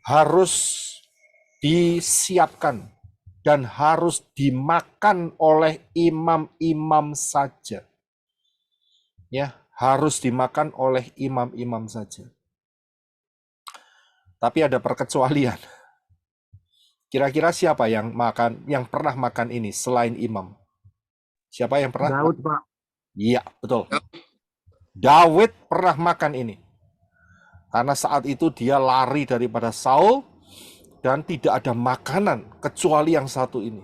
harus disiapkan dan harus dimakan oleh imam-imam saja. Ya, harus dimakan oleh imam-imam saja. Tapi ada perkecualian. Kira-kira siapa yang pernah makan ini selain imam? Siapa yang pernah? Daud, Pak. Iya, betul. Daud pernah makan ini. Karena saat itu dia lari daripada Saul dan tidak ada makanan kecuali yang satu ini.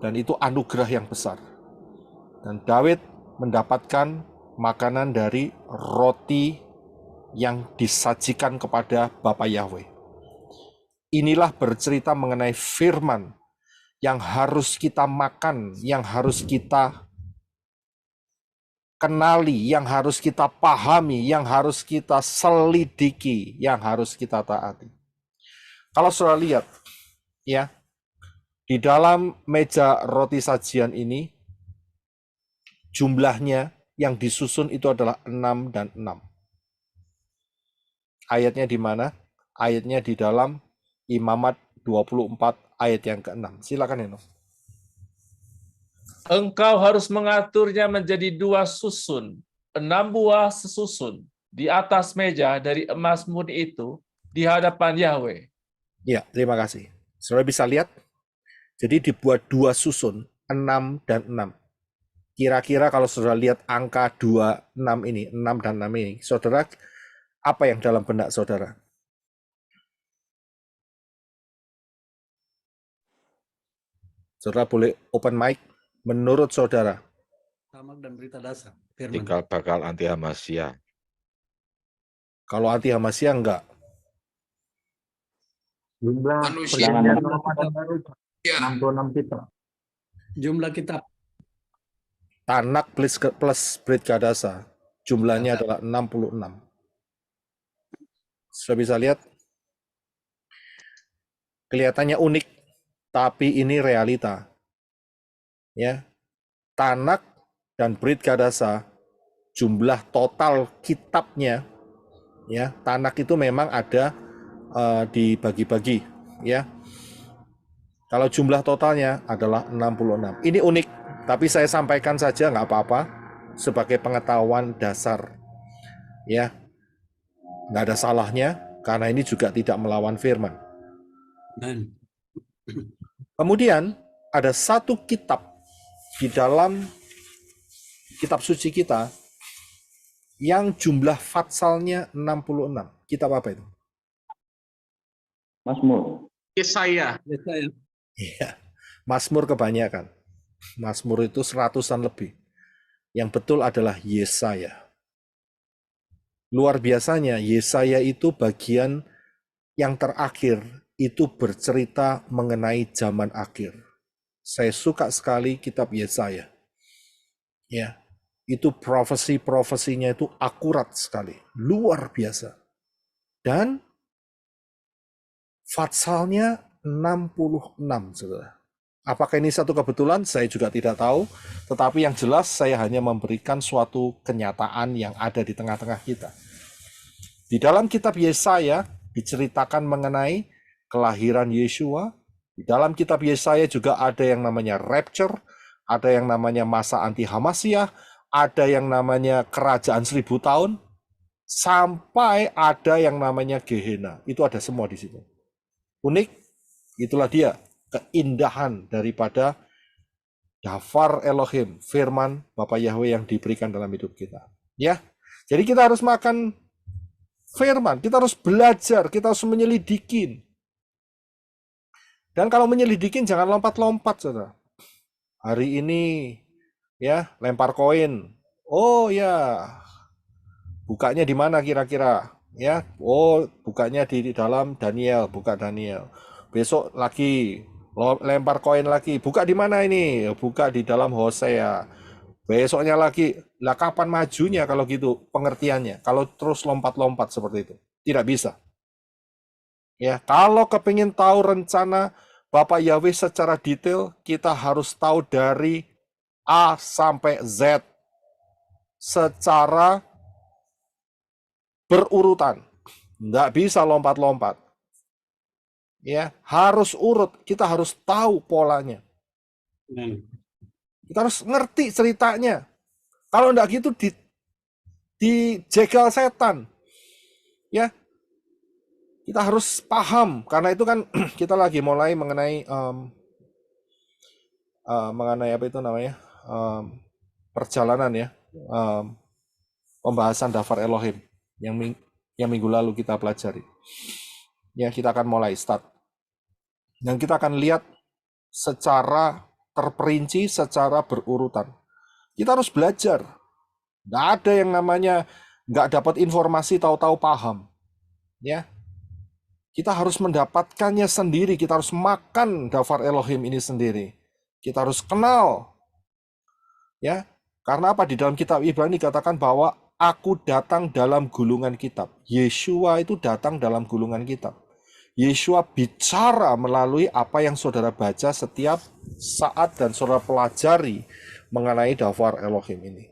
Dan itu anugerah yang besar. Dan Daud mendapatkan makanan dari roti yang disajikan kepada Bapa Yahweh. Inilah bercerita mengenai firman yang harus kita makan, yang harus kita kenali, yang harus kita pahami, yang harus kita selidiki, yang harus kita taati. Kalau saudara lihat, ya, di dalam meja roti sajian ini, jumlahnya yang disusun itu adalah 6 dan 6. Ayatnya di mana? Ayatnya di dalam Imamat 24 ayat yang ke-6. Silakan Heno. Engkau harus mengaturnya menjadi 2 susun, 6 buah sesusun di atas meja dari emas murni itu di hadapan Yahweh. Ya, terima kasih. Saudara bisa lihat, jadi dibuat 2 susun, 6 dan 6. Kira-kira kalau saudara lihat angka 26 ini, 6 dan 6 ini, saudara, apa yang dalam benak saudara? Saudara boleh open mic. Menurut saudara? Tamak dan berita dasar. Firman. Tinggal bakal anti Hamasya. Kalau anti Hamasya enggak. Jumlah Manusia. perjanjian baru Ya. 66 kitab. Jumlah kitab. Tanak plus Brit Kadasa. Jumlahnya adalah 66. Sudah bisa lihat? Kelihatannya unik, tapi ini realita. Ya, Tanak dan Brit Kadasa, jumlah total kitabnya, ya, Tanak itu memang ada dibagi-bagi, ya. Kalau jumlah totalnya adalah 66. Ini unik, tapi saya sampaikan saja nggak apa-apa sebagai pengetahuan dasar, ya. Nggak ada salahnya karena ini juga tidak melawan firman. Kemudian ada satu kitab di dalam kitab suci kita yang jumlah fatsalnya 66. Kitab apa itu? Mazmur. Yesaya. Iya, Mazmur kebanyakan. Mazmur itu 100-an lebih. Yang betul adalah Yesaya. Luar biasanya, Yesaya itu bagian yang terakhir itu bercerita mengenai zaman akhir. Saya suka sekali kitab Yesaya. Ya, itu profesi-profesinya itu akurat sekali, luar biasa. Dan fatsalnya 66, Saudara. Apakah ini satu kebetulan? Saya juga tidak tahu, tetapi yang jelas saya hanya memberikan suatu kenyataan yang ada di tengah-tengah kita. Di dalam kitab Yesaya diceritakan mengenai kelahiran Yeshua. Di dalam kitab Yesaya juga ada yang namanya rapture, ada yang namanya masa anti Hamasyah, ada yang namanya kerajaan 1000 tahun, sampai ada yang namanya Gehenna. Itu ada semua di situ. Unik, itulah dia keindahan daripada Dafar Elohim, firman Bapa Yahweh yang diberikan dalam hidup kita. Ya, jadi kita harus makan firman, kita harus belajar, kita harus menyelidikin. Dan kalau menyelidikin jangan lompat-lompat, saudara. Hari ini ya lempar koin. Oh ya, bukanya di mana kira-kira? Ya, oh bukanya di dalam Daniel, buka Daniel. Besok lagi lempar koin lagi. Buka di mana ini? Buka di dalam Hosea. Besoknya lagi. Lah kapan majunya kalau gitu pengertiannya? Kalau terus lompat-lompat seperti itu. Tidak bisa. Ya, kalau kepingin tahu rencana Bapak Yahweh secara detail, kita harus tahu dari A sampai Z secara berurutan. Nggak bisa lompat-lompat. Ya, harus urut. Kita harus tahu polanya. Kita harus ngerti ceritanya. Kalau enggak gitu dijegal setan. Ya. Kita harus paham karena itu kan kita lagi mulai mengenai mengenai apa itu namanya? Perjalanan ya. Pembahasan Dafar Elohim yang minggu lalu kita pelajari. Ya, kita akan mulai start. Dan kita akan lihat secara terperinci, secara berurutan. Kita harus belajar. Nggak ada yang namanya nggak dapat informasi tahu-tahu paham. Ya, kita harus mendapatkannya sendiri. Kita harus makan Dafar Elohim ini sendiri. Kita harus kenal. Ya, karena apa? Di dalam kitab Ibrani dikatakan bahwa aku datang dalam gulungan kitab. Yeshua itu datang dalam gulungan kitab. Yeshua bicara melalui apa yang saudara baca setiap saat dan saudara pelajari mengenai Dafar Elohim ini.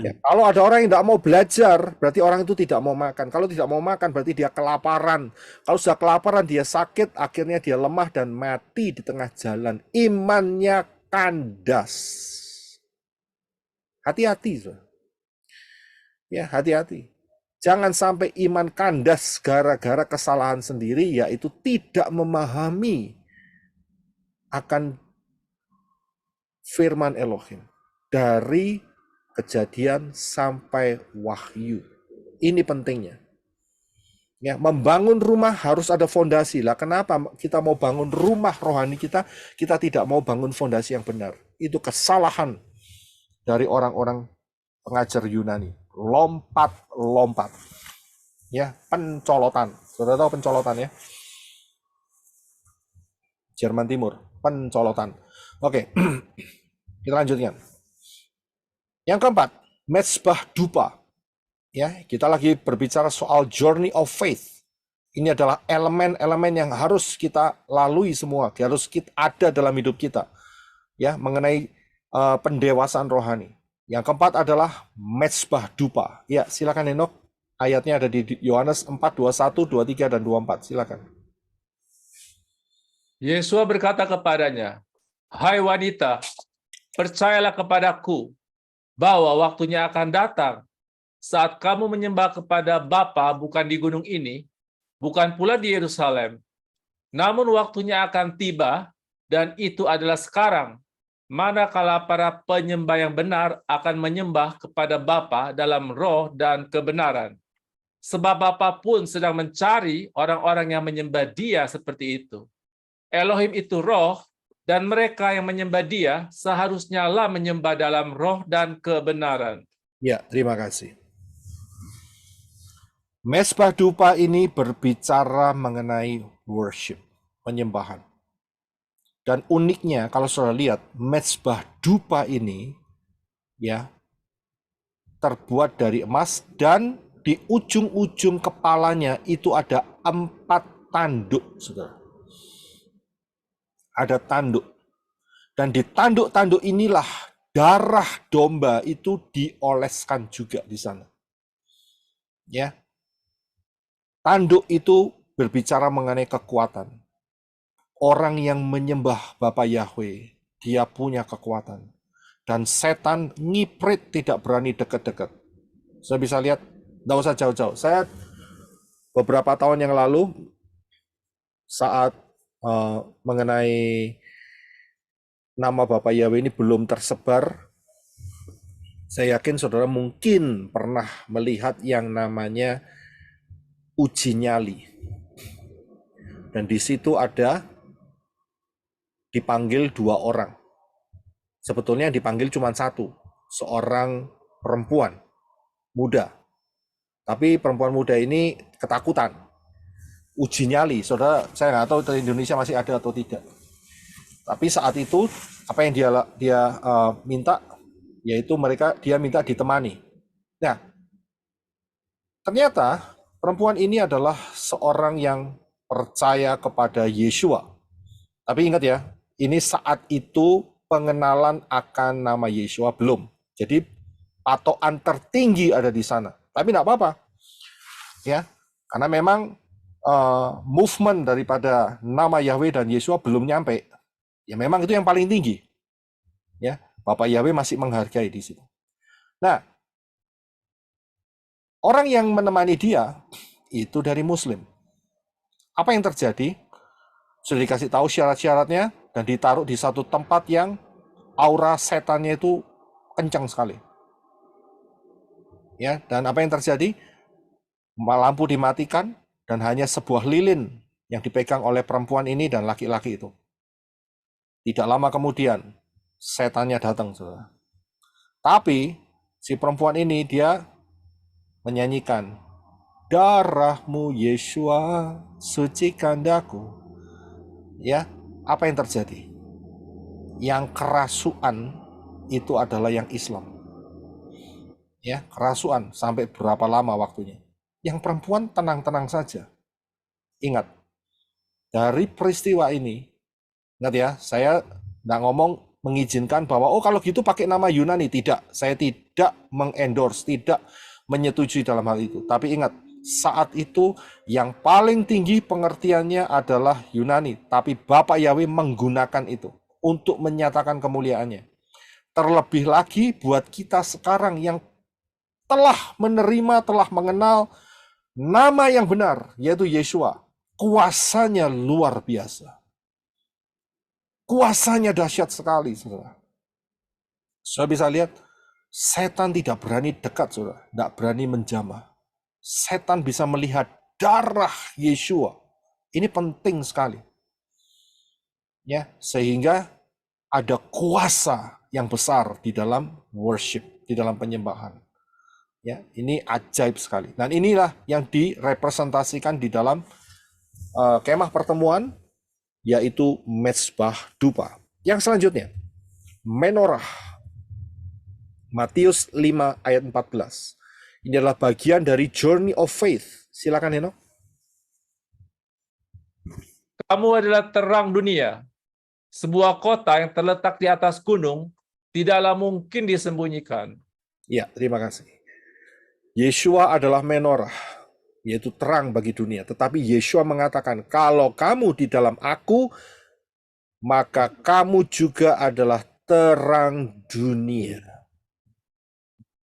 Ya, kalau ada orang yang tidak mau belajar, berarti orang itu tidak mau makan. Kalau tidak mau makan, berarti dia kelaparan. Kalau sudah kelaparan, dia sakit, akhirnya dia lemah dan mati di tengah jalan. Imannya kandas. Hati-hati. Ya, hati-hati. Jangan sampai iman kandas gara-gara kesalahan sendiri, yaitu tidak memahami akan firman Elohim. Dari Kejadian sampai Wahyu. Ini pentingnya. Ya, membangun rumah harus ada fondasi. Lah kenapa kita mau bangun rumah rohani kita tidak mau bangun fondasi yang benar? Itu kesalahan dari orang-orang pengajar Yunani. Lompat-lompat. Ya, pencolotan. Saudara tahu pencolotan ya? Jerman Timur, pencolotan. Oke. Kita lanjutkan. Yang keempat, mezbah dupa. Ya, kita lagi berbicara soal journey of faith. Ini adalah elemen-elemen yang harus kita lalui semua, harus ada dalam hidup kita. Ya, mengenai pendewasaan rohani. Yang keempat adalah mezbah dupa. Ya, silakan Henok. Ayatnya ada di Yohanes 4, 21, 23, dan 24. Silakan. Yesua berkata kepadanya, "Hai wanita, percayalah kepadaku, bahwa waktunya akan datang saat kamu menyembah kepada Bapa bukan di gunung ini, bukan pula di Yerusalem. Namun waktunya akan tiba, dan itu adalah sekarang, manakala para penyembah yang benar akan menyembah kepada Bapa dalam roh dan kebenaran. Sebab Bapa pun sedang mencari orang-orang yang menyembah Dia seperti itu. Elohim itu roh, dan mereka yang menyembah Dia seharusnya lah menyembah dalam roh dan kebenaran." Ya, terima kasih. Mezbah dupa ini berbicara mengenai worship, penyembahan. Dan uniknya kalau saudara lihat, mezbah dupa ini ya terbuat dari emas dan di ujung-ujung kepalanya itu ada 4 tanduk, saudara. Ada tanduk. Dan di tanduk-tanduk inilah darah domba itu dioleskan juga di sana. Ya. Tanduk itu berbicara mengenai kekuatan. Orang yang menyembah Bapa Yahweh, dia punya kekuatan. Dan setan ngiprit tidak berani dekat-dekat. Saya bisa lihat, nggak usah jauh-jauh. Saya beberapa tahun yang lalu, saat mengenai nama Bapak Yahweh ini belum tersebar, saya yakin saudara mungkin pernah melihat yang namanya uji nyali. Dan di situ ada dipanggil 2 orang. Sebetulnya yang dipanggil cuma 1, seorang perempuan muda. Tapi perempuan muda ini ketakutan. Uji nyali, saudara, saya nggak tahu di Indonesia masih ada atau tidak. Tapi saat itu apa yang dia minta, yaitu dia minta ditemani. Nah, ternyata perempuan ini adalah seorang yang percaya kepada Yeshua. Tapi ingat ya, ini saat itu pengenalan akan nama Yeshua belum. Jadi patokan tertinggi ada di sana. Tapi enggak apa-apa. Ya, karena memang movement daripada nama Yahweh dan Yeshua belum nyampe. Ya memang itu yang paling tinggi. Ya, Bapak Yahweh masih menghargai di situ. Nah, orang yang menemani dia itu dari Muslim. Apa yang terjadi? Sudah dikasih tahu syarat-syaratnya dan ditaruh di satu tempat yang aura setannya itu kencang sekali. Ya, dan apa yang terjadi? Lampu dimatikan dan hanya sebuah lilin yang dipegang oleh perempuan ini dan laki-laki itu. Tidak lama kemudian setannya datang, saudara. Tapi si perempuan ini dia menyanyikan, darahmu Yeshua sucikan daku. Ya, apa yang terjadi? Yang kerasuan itu adalah yang Islam. Ya, kerasuan sampai berapa lama waktunya? Yang perempuan tenang-tenang saja. Ingat, dari peristiwa ini, ingat ya, saya nggak ngomong mengizinkan bahwa kalau gitu pakai nama Yunani. Tidak, saya tidak mengendorse, tidak menyetujui dalam hal itu. Tapi ingat, saat itu yang paling tinggi pengertiannya adalah Yunani. Tapi Bapak Yahweh menggunakan itu untuk menyatakan kemuliaannya. Terlebih lagi buat kita sekarang yang telah menerima, telah mengenal nama yang benar, yaitu Yeshua. Kuasanya luar biasa. Kuasanya dahsyat sekali, saudara. Saudara bisa lihat, setan tidak berani dekat, saudara. Tidak berani menjamah. Setan bisa melihat darah Yeshua. Ini penting sekali. Ya, sehingga ada kuasa yang besar di dalam worship, di dalam penyembahan. Ya, ini ajaib sekali. Dan inilah yang direpresentasikan di dalam kemah pertemuan, yaitu mezbah dupa. Yang selanjutnya, menorah. Matius 5 ayat 14. Ini adalah bagian dari Journey of Faith. Silakan Heno. Kamu adalah terang dunia. Sebuah kota yang terletak di atas gunung tidaklah mungkin disembunyikan. Ya, terima kasih. Yeshua adalah menorah, yaitu terang bagi dunia. Tetapi Yeshua mengatakan, kalau kamu di dalam aku, maka kamu juga adalah terang dunia.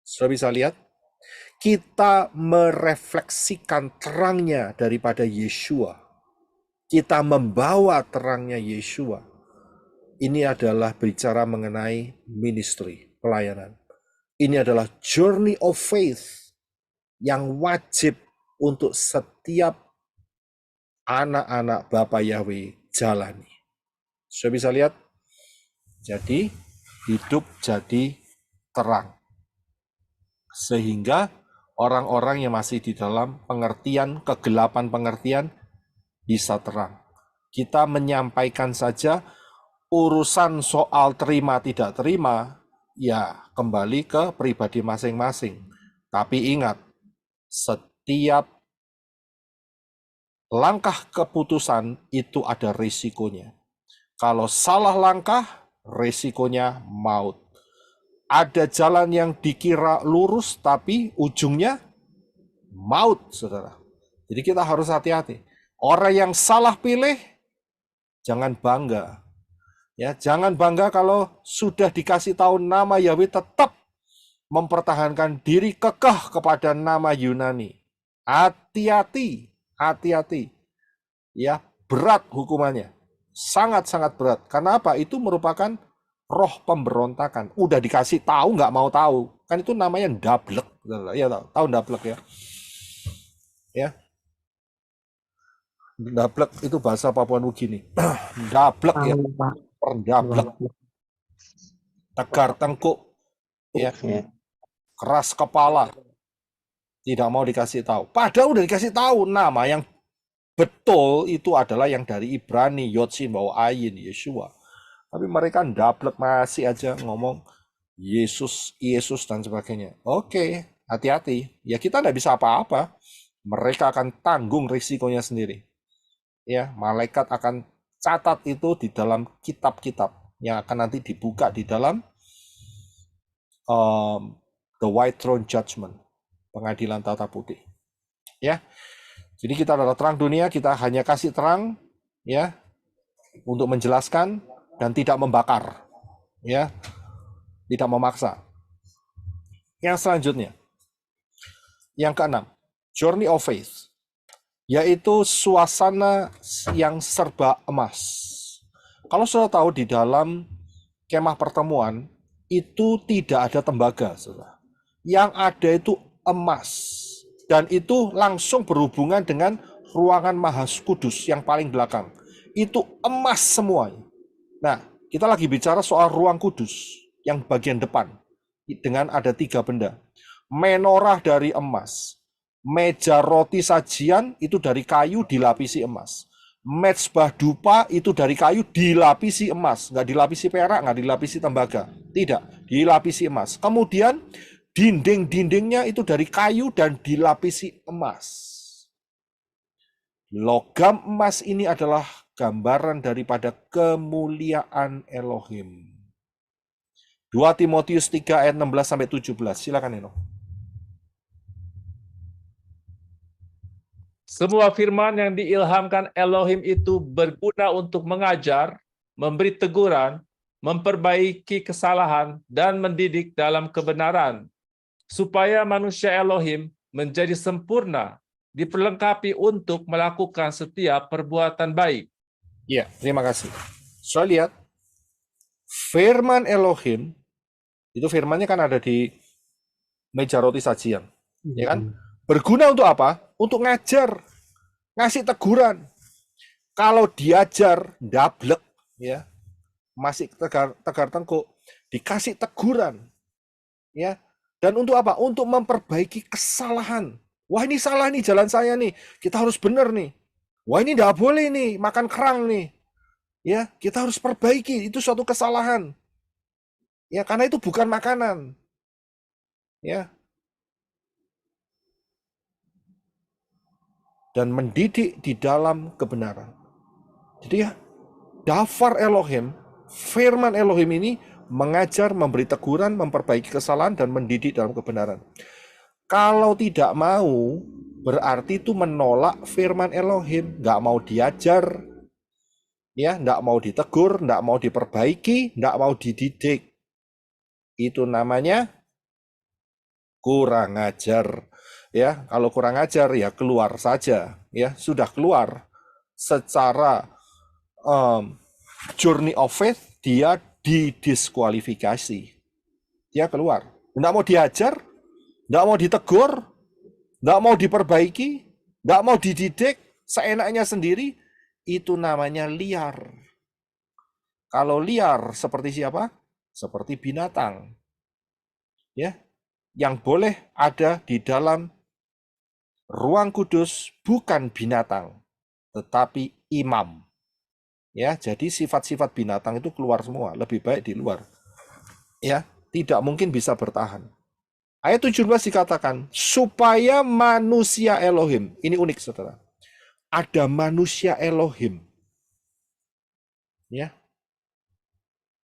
Sudah bisa lihat? Kita merefleksikan terangnya daripada Yeshua. Kita membawa terangnya Yeshua. Ini adalah bicara mengenai ministry, pelayanan. Ini adalah journey of faith yang wajib untuk setiap anak-anak Bapak Yahweh jalani. Sudah bisa lihat? Jadi, hidup jadi terang. Sehingga orang-orang yang masih di dalam pengertian, kegelapan pengertian, bisa terang. Kita menyampaikan saja urusan soal terima tidak terima, ya kembali ke pribadi masing-masing. Tapi ingat, setiap langkah keputusan itu ada risikonya. Kalau salah langkah, risikonya maut. Ada jalan yang dikira lurus, tapi ujungnya maut, saudara. Jadi kita harus hati-hati. Orang yang salah pilih, jangan bangga. Ya, jangan bangga kalau sudah dikasih tahu nama Yahweh tetap mempertahankan diri kekeh kepada nama Yunani. Hati-hati, hati-hati. Ya, berat hukumannya. Sangat-sangat berat. Karena apa? Itu merupakan roh pemberontakan. Udah dikasih tahu nggak mau tahu. Kan itu namanya ndablek. Ya tahu ndablek ya. Ya. Ndablek itu bahasa Papua Nugini. Ndablek ya, perdablek. Tegar tengkuk ya. Keras kepala. Tidak mau dikasih tahu. Padahal udah dikasih tahu nama yang betul itu adalah yang dari Ibrani, Yotsin, Bawa Ayin, Yeshua. Tapi mereka ndablek masih aja ngomong Yesus, Yesus dan sebagainya. Oke, hati-hati. Ya kita nggak bisa apa-apa. Mereka akan tanggung risikonya sendiri. Ya, malaikat akan catat itu di dalam kitab-kitab yang akan nanti dibuka di dalam the White Throne Judgment, pengadilan tata putih. Ya, jadi kita adalah terang dunia, kita hanya kasih terang, ya, untuk menjelaskan dan tidak membakar, ya, tidak memaksa. Yang selanjutnya, yang keenam, Journey of Faith, yaitu suasana yang serba emas. Kalau sudah tahu di dalam kemah pertemuan itu tidak ada tembaga, saudara. Yang ada itu emas, dan itu langsung berhubungan dengan ruangan Maha Kudus yang paling belakang. Itu emas semuanya. Nah, kita lagi bicara soal ruang kudus yang bagian depan dengan ada 3 benda. Menorah dari emas, meja roti sajian itu dari kayu dilapisi emas. Mezbah dupa itu dari kayu dilapisi emas, nggak dilapisi perak, nggak dilapisi tembaga, tidak, dilapisi emas. Kemudian dinding-dindingnya itu dari kayu dan dilapisi emas. Logam emas ini adalah gambaran daripada kemuliaan Elohim. 2 Timotius 3 ayat 16-17. Silakan Eno. Semua firman yang diilhamkan Elohim itu berguna untuk mengajar, memberi teguran, memperbaiki kesalahan, dan mendidik dalam kebenaran, supaya manusia Elohim menjadi sempurna, diperlengkapi untuk melakukan setiap perbuatan baik. Ya, terima kasih. Saya lihat firman Elohim, itu firmannya kan ada di meja roti sajian, ya kan? Berguna untuk apa? Untuk ngajar, ngasih teguran. Kalau diajar ndablek, ya, masih tegar tengkuk, dikasih teguran, ya. Dan untuk apa? Untuk memperbaiki kesalahan. Wah, ini salah nih jalan saya nih. Kita harus benar nih. Wah, ini nggak boleh nih makan kerang nih. Ya, kita harus perbaiki. Itu suatu kesalahan. Ya, karena itu bukan makanan. Ya. Dan mendidik di dalam kebenaran. Jadi ya, dafar Elohim, firman Elohim ini mengajar, memberi teguran, memperbaiki kesalahan, dan mendidik dalam kebenaran. Kalau tidak mau, berarti itu menolak firman Elohim, nggak mau diajar, ya, nggak mau ditegur, nggak mau diperbaiki, nggak mau dididik. Itu namanya kurang ajar. Ya, kalau kurang ajar ya keluar saja, ya sudah keluar secara journey of faith, dia didiskualifikasi, dia keluar, nggak mau diajar, nggak mau ditegur, nggak mau diperbaiki, nggak mau dididik, seenaknya sendiri, itu namanya liar. Kalau liar seperti siapa? Seperti binatang, ya, yang boleh ada di dalam ruang kudus bukan binatang, tetapi imam. Ya, jadi sifat-sifat binatang itu keluar semua, lebih baik di luar. Ya, tidak mungkin bisa bertahan. Ayat 17 dikatakan, supaya manusia Elohim. Ini unik, saudara. Ada manusia Elohim. Ya.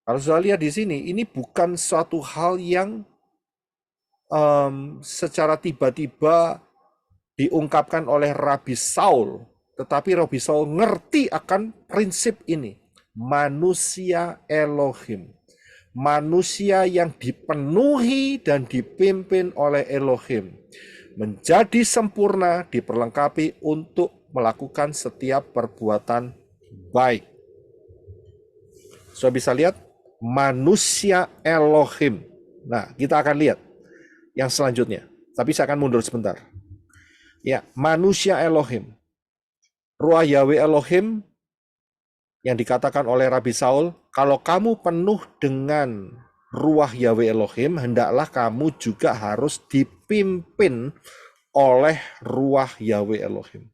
Kalau saya lihat di sini, ini bukan suatu hal yang secara tiba-tiba diungkapkan oleh Rabi Saul, tetapi Rabi Saul ngerti akan prinsip ini. Manusia Elohim. Manusia yang dipenuhi dan dipimpin oleh Elohim. Menjadi sempurna, diperlengkapi untuk melakukan setiap perbuatan baik. Sudah bisa lihat manusia Elohim. Nah, kita akan lihat yang selanjutnya. Tapi saya akan mundur sebentar. Ya, manusia Elohim. Ruah Yahweh Elohim yang dikatakan oleh Rabi Saul, kalau kamu penuh dengan ruah Yahweh Elohim, hendaklah kamu juga harus dipimpin oleh ruah Yahweh Elohim.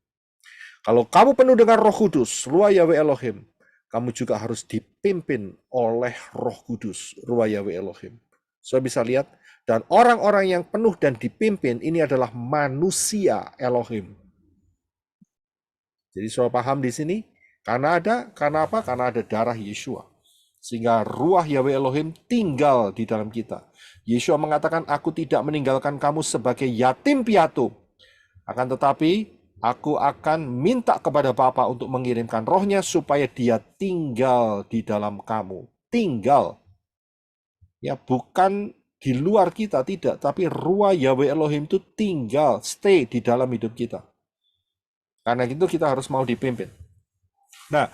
Kalau kamu penuh dengan Roh Kudus, ruah Yahweh Elohim, kamu juga harus dipimpin oleh Roh Kudus, ruah Yahweh Elohim. Saya bisa lihat, dan orang-orang yang penuh dan dipimpin ini adalah manusia Elohim. Jadi saudara paham di sini? Karena apa? Karena ada darah Yeshua. Sehingga ruah Yahweh Elohim tinggal di dalam kita. Yeshua mengatakan, aku tidak meninggalkan kamu sebagai yatim piatu. Akan tetapi, aku akan minta kepada Bapa untuk mengirimkan rohnya supaya dia tinggal di dalam kamu. Tinggal. Ya, bukan di luar kita, tidak. Tapi ruah Yahweh Elohim itu tinggal, stay di dalam hidup kita. Karena itu kita harus mau dipimpin. Nah,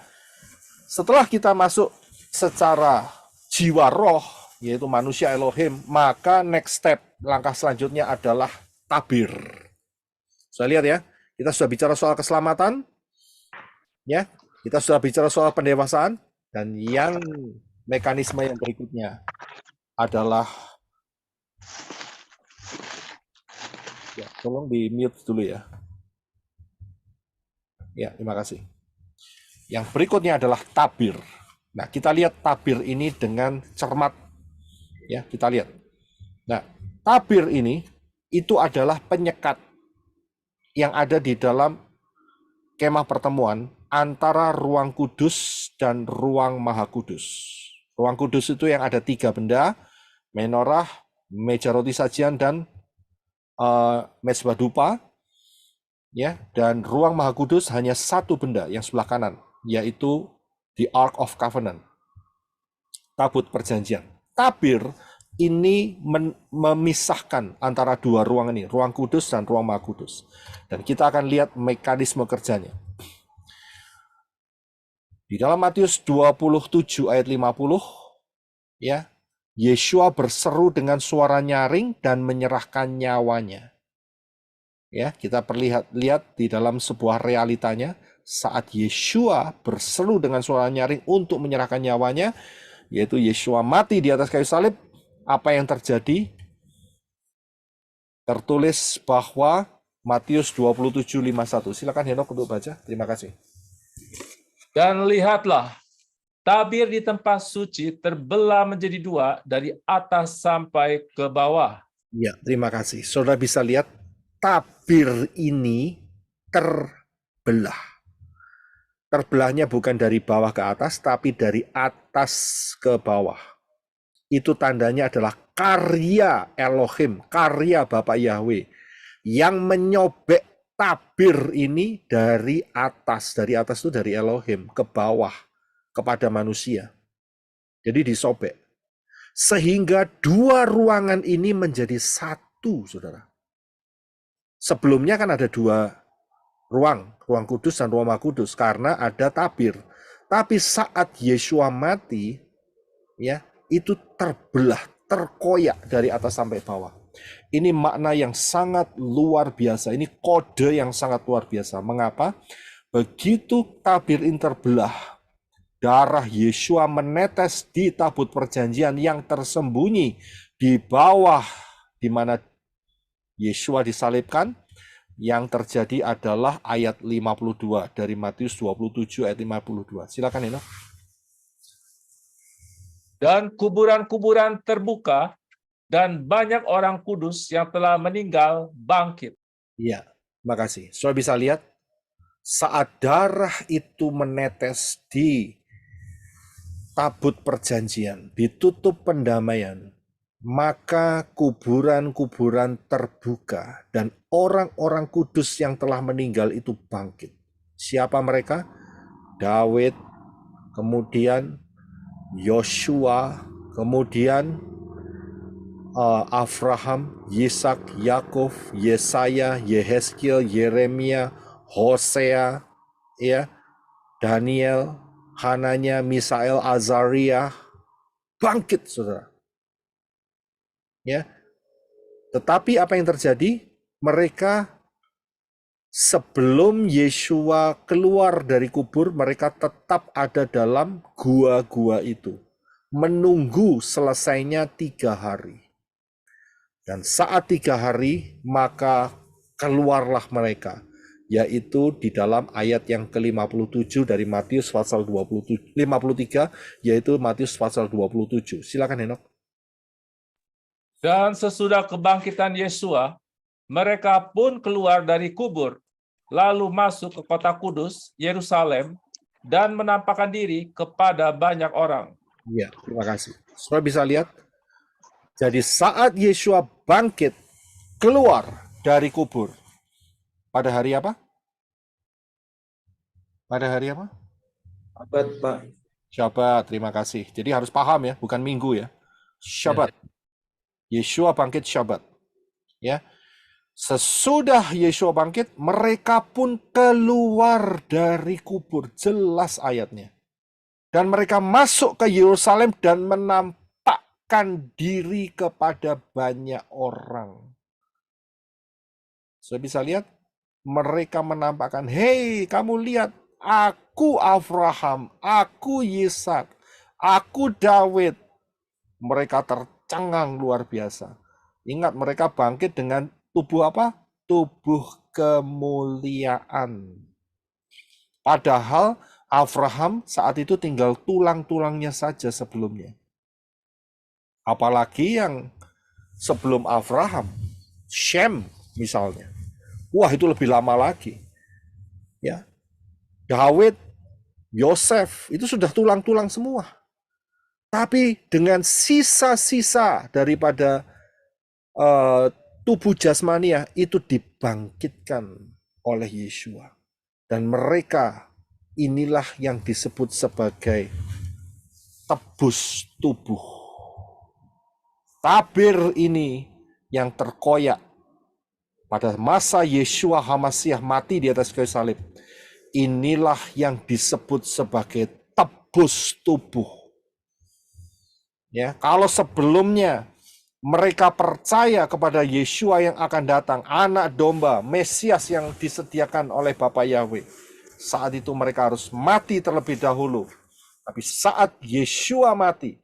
setelah kita masuk secara jiwa roh, yaitu manusia Elohim, maka next step, langkah selanjutnya adalah tabir. Saya lihat ya, kita sudah bicara soal keselamatan, ya, kita sudah bicara soal pendewasaan, dan yang mekanisme yang berikutnya adalah, ya, tolong di mute dulu ya. Ya, terima kasih. Yang berikutnya adalah tabir. Nah, kita lihat tabir ini dengan cermat. Ya, kita lihat. Nah, tabir ini itu adalah penyekat yang ada di dalam kemah pertemuan antara ruang kudus dan ruang maha kudus. Ruang kudus itu yang ada 3 benda, menorah, meja roti sajian, dan mezbah dupa. Ya, dan ruang maha kudus hanya 1 benda yang sebelah kanan, yaitu the Ark of Covenant, tabut perjanjian. Tabir ini memisahkan antara 2 ruang ini, ruang kudus dan ruang maha kudus. Dan kita akan lihat mekanisme kerjanya. Di dalam Matius 27 ayat 50, ya, Yeshua berseru dengan suara nyaring dan menyerahkan nyawanya. Ya, kita lihat di dalam sebuah realitanya saat Yeshua berseru dengan suara nyaring untuk menyerahkan nyawanya, yaitu Yeshua mati di atas kayu salib. Apa yang terjadi? Tertulis bahwa Matius 27:51. Silakan Henok untuk baca. Terima kasih. Dan lihatlah, tabir di tempat suci terbelah menjadi 2 dari atas sampai ke bawah. Ya, terima kasih. Saudara bisa lihat tabir ini terbelah. Terbelahnya bukan dari bawah ke atas, tapi dari atas ke bawah. Itu tandanya adalah karya Elohim, karya Bapak Yahweh, yang menyobek tabir ini dari atas. Dari atas itu dari Elohim, ke bawah, kepada manusia. Jadi disobek. Sehingga 2 ruangan ini menjadi 1, saudara. Sebelumnya kan ada 2 ruang kudus dan ruang maha kudus, karena ada tabir. Tapi saat Yeshua mati, ya, itu terbelah, terkoyak dari atas sampai bawah. Ini makna yang sangat luar biasa, ini kode yang sangat luar biasa. Mengapa? Begitu tabir ini terbelah, darah Yeshua menetes di tabut perjanjian yang tersembunyi di bawah di mana Yeshua disalibkan. Yang terjadi adalah ayat 52 dari Matius 27 ayat 52. Silakan Eno. Dan kuburan-kuburan terbuka, dan banyak orang kudus yang telah meninggal bangkit. Iya, makasih. Saudara bisa lihat, saat darah itu menetes di tabut perjanjian, ditutup pendamaian, maka kuburan-kuburan terbuka dan orang-orang kudus yang telah meninggal itu bangkit. Siapa mereka? Daud, kemudian Yosua, kemudian Abraham, Yisak, Yakov, Yesaya, Yehezkiel, Yeremia, Hosea, ya, Daniel, Hananya, Misael, Azaria, bangkit, saudara. Ya, tetapi apa yang terjadi? Mereka sebelum Yeshua keluar dari kubur, mereka tetap ada dalam gua-gua itu, menunggu selesainya 3 hari. Dan saat 3 hari, maka keluarlah mereka, yaitu di dalam ayat yang ke-57 dari Matius pasal 53, yaitu Matius pasal 27. Silakan Henok. Dan sesudah kebangkitan Yesua, mereka pun keluar dari kubur, lalu masuk ke kota kudus, Yerusalem, dan menampakkan diri kepada banyak orang. Ya, terima kasih. Saudara bisa lihat, jadi saat Yesua bangkit, keluar dari kubur, pada hari apa? Pada hari apa? Abad, Pak. Syabat, terima kasih. Jadi harus paham ya, bukan minggu ya. Syabat. Yesua bangkit Syabat. Ya. Sesudah Yesua bangkit, mereka pun keluar dari kubur. Jelas ayatnya. Dan mereka masuk ke Yerusalem dan menampakkan diri kepada banyak orang. Saya bisa lihat, mereka menampakkan, hei kamu lihat, aku Abraham, aku Yisak, aku Daud. Mereka tercengang luar biasa. Ingat, mereka bangkit dengan tubuh apa? Tubuh kemuliaan. Padahal Abraham saat itu tinggal tulang-tulangnya saja sebelumnya. Apalagi yang sebelum Abraham, Shem misalnya. Wah, itu lebih lama lagi. Ya. Daud, Yosef, itu sudah tulang-tulang semua. Tapi dengan sisa-sisa daripada tubuh jasmania itu dibangkitkan oleh Yeshua. Dan mereka inilah yang disebut sebagai tebus tubuh. Tabir ini yang terkoyak pada masa Yeshua HaMasyiah mati di atas kayu salib. Inilah yang disebut sebagai tebus tubuh. Ya, kalau sebelumnya mereka percaya kepada Yeshua yang akan datang, anak domba, Mesias yang disediakan oleh Bapa Yahweh. Saat itu mereka harus mati terlebih dahulu. Tapi saat Yeshua mati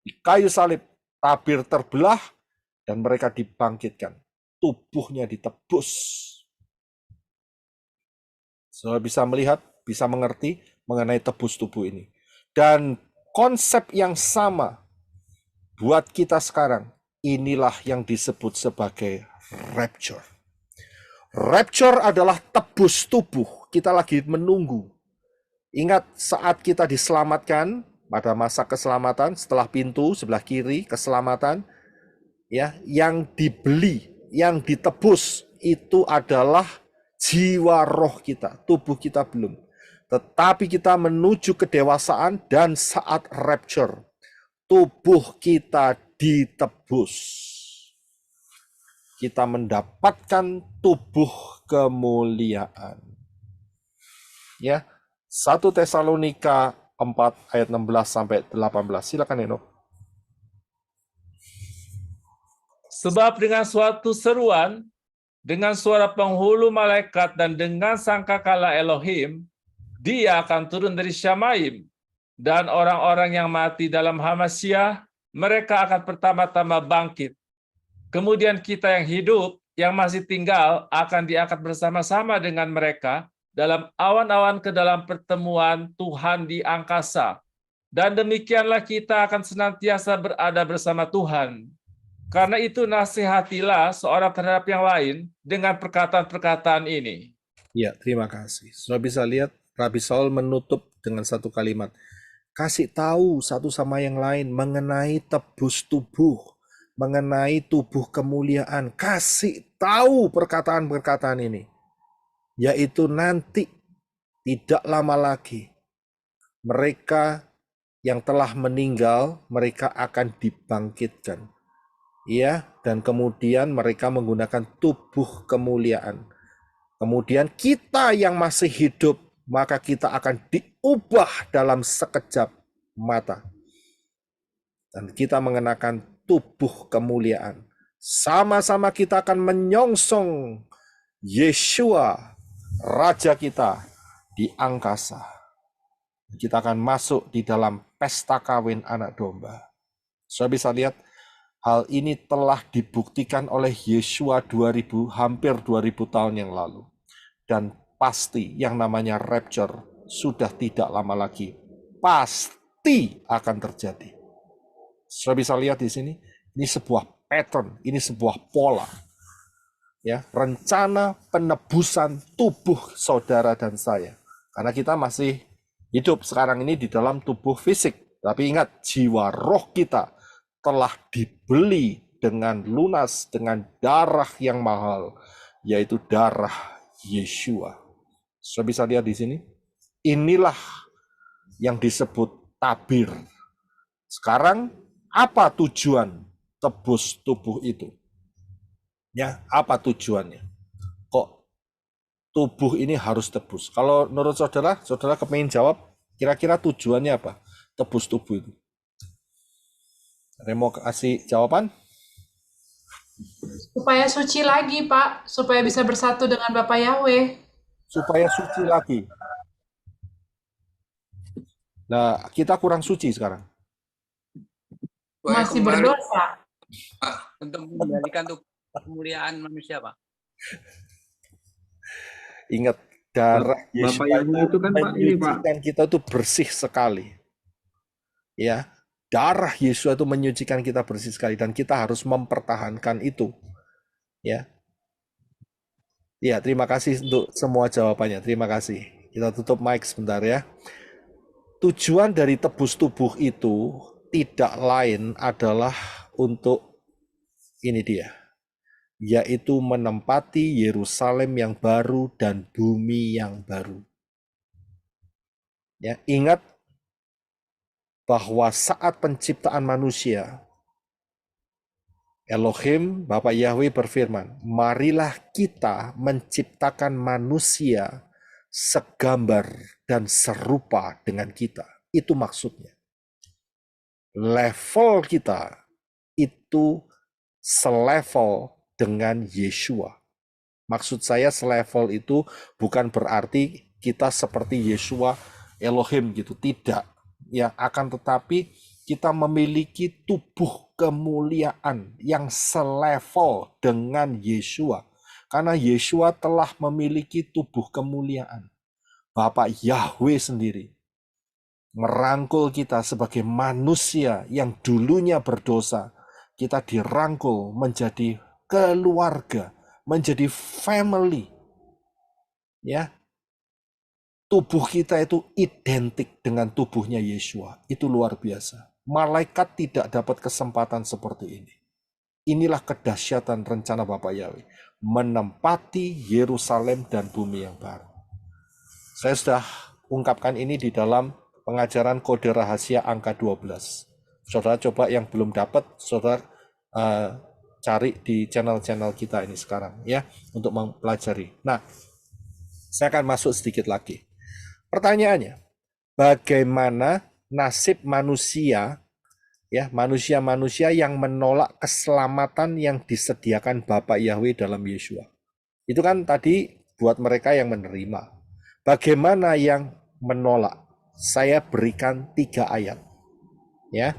di kayu salib, tabir terbelah dan mereka dibangkitkan. Tubuhnya ditebus. Saudara bisa melihat, bisa mengerti mengenai tebus tubuh ini. Dan konsep yang sama buat kita sekarang, inilah yang disebut sebagai rapture. Rapture adalah tebus tubuh. Kita lagi menunggu. Ingat saat kita diselamatkan, pada masa keselamatan, setelah pintu sebelah kiri, keselamatan, ya, yang dibeli, yang ditebus, itu adalah jiwa roh kita, tubuh kita belum. Tetapi kita menuju kedewasaan dan saat rapture, tubuh kita ditebus. Kita mendapatkan tubuh kemuliaan. Ya, 1 Tesalonika 4 ayat 16 sampai 18. Silakan Eno. Sebab dengan suatu seruan, dengan suara penghulu malaikat dan dengan sangkakala Elohim, dia akan turun dari Syamaim. Dan orang-orang yang mati dalam Hamasyiah, mereka akan pertama-tama bangkit. Kemudian kita yang hidup, yang masih tinggal, akan diangkat bersama-sama dengan mereka dalam awan-awan ke dalam pertemuan Tuhan di angkasa. Dan demikianlah kita akan senantiasa berada bersama Tuhan. Karena itu nasihatilah seorang terhadap yang lain dengan perkataan-perkataan ini. Ya, terima kasih. Sudah bisa lihat, Rabi Saul menutup dengan satu kalimat. Kasih tahu satu sama yang lain mengenai tebus tubuh, mengenai tubuh kemuliaan. Kasih tahu perkataan-perkataan ini. Yaitu nanti, tidak lama lagi, mereka yang telah meninggal, mereka akan dibangkitkan. Ya, dan kemudian mereka menggunakan tubuh kemuliaan. Kemudian kita yang masih hidup, maka kita akan diubah dalam sekejap mata. Dan kita mengenakan tubuh kemuliaan. Sama-sama kita akan menyongsong Yeshua, Raja kita, di angkasa. Kita akan masuk di dalam pesta kawin anak domba. Saya bisa lihat hal ini telah dibuktikan oleh Yeshua hampir 2000 tahun yang lalu. Dan pasti yang namanya rapture sudah tidak lama lagi. Pasti akan terjadi. Saya bisa lihat di sini, ini sebuah pattern, ini sebuah pola. Ya, rencana penebusan tubuh saudara dan saya. Karena kita masih hidup sekarang ini di dalam tubuh fisik. Tapi ingat, jiwa roh kita telah dibeli dengan lunas, dengan darah yang mahal, yaitu darah Yeshua. Saya bisa lihat di sini, inilah yang disebut tabir. Sekarang, apa tujuan tebus tubuh itu? Ya, apa tujuannya? Kok tubuh ini harus tebus? Kalau menurut saudara, saudara kepingin jawab, kira-kira tujuannya apa? Tebus tubuh itu. Ada yang mau kasih jawaban? Supaya suci lagi, Pak. Supaya bisa bersatu dengan Bapak Yahweh. Supaya suci lagi. Nah, kita kurang suci sekarang. Supaya Masih kembali, berdosa. Pak, Untuk mengembalikan tuh kemuliaan manusia, Pak. Ingat, darah Bapak Yesus Yahweh itu kan Pak ini Pak. menyucikan kita itu bersih sekali. Ya, darah Yesus itu menyucikan kita bersih sekali dan kita harus mempertahankan itu. Ya. Ya, terima kasih untuk semua jawabannya. Terima kasih. Kita tutup mic sebentar ya. Tujuan dari tebus tubuh itu tidak lain adalah untuk ini dia, yaitu menempati Yerusalem yang baru dan bumi yang baru. Ya, ingat bahwa saat penciptaan manusia, Elohim, Bapak Yahweh berfirman, marilah kita menciptakan manusia segambar dan serupa dengan kita. Itu maksudnya. Level kita itu selevel dengan Yeshua. Maksud saya selevel itu bukan berarti kita seperti Yeshua Elohim gitu, tidak. Ya, akan tetapi kita memiliki tubuh kemuliaan yang selevel dengan Yeshua. Karena Yeshua telah memiliki tubuh kemuliaan. Bapak Yahweh sendiri merangkul kita sebagai manusia yang dulunya berdosa. Kita dirangkul menjadi keluarga, menjadi family. Ya. Tubuh kita itu identik dengan tubuhnya Yeshua. Itu luar biasa. Malaikat tidak dapat kesempatan seperti ini. Inilah kedahsyatan rencana Bapak Yahweh. Menempati Yerusalem dan bumi yang baru. Saya sudah ungkapkan ini di dalam pengajaran kode rahasia angka 12. Saudara coba yang belum dapat, saudara cari di channel-channel kita ini sekarang ya untuk mempelajari. Nah, saya akan masuk sedikit lagi. Pertanyaannya, bagaimana nasib manusia ya, manusia-manusia yang menolak keselamatan yang disediakan Bapak Yahweh dalam Yeshua? Itu kan tadi buat mereka yang menerima. Bagaimana yang menolak? Saya berikan 3 ayat. Ya.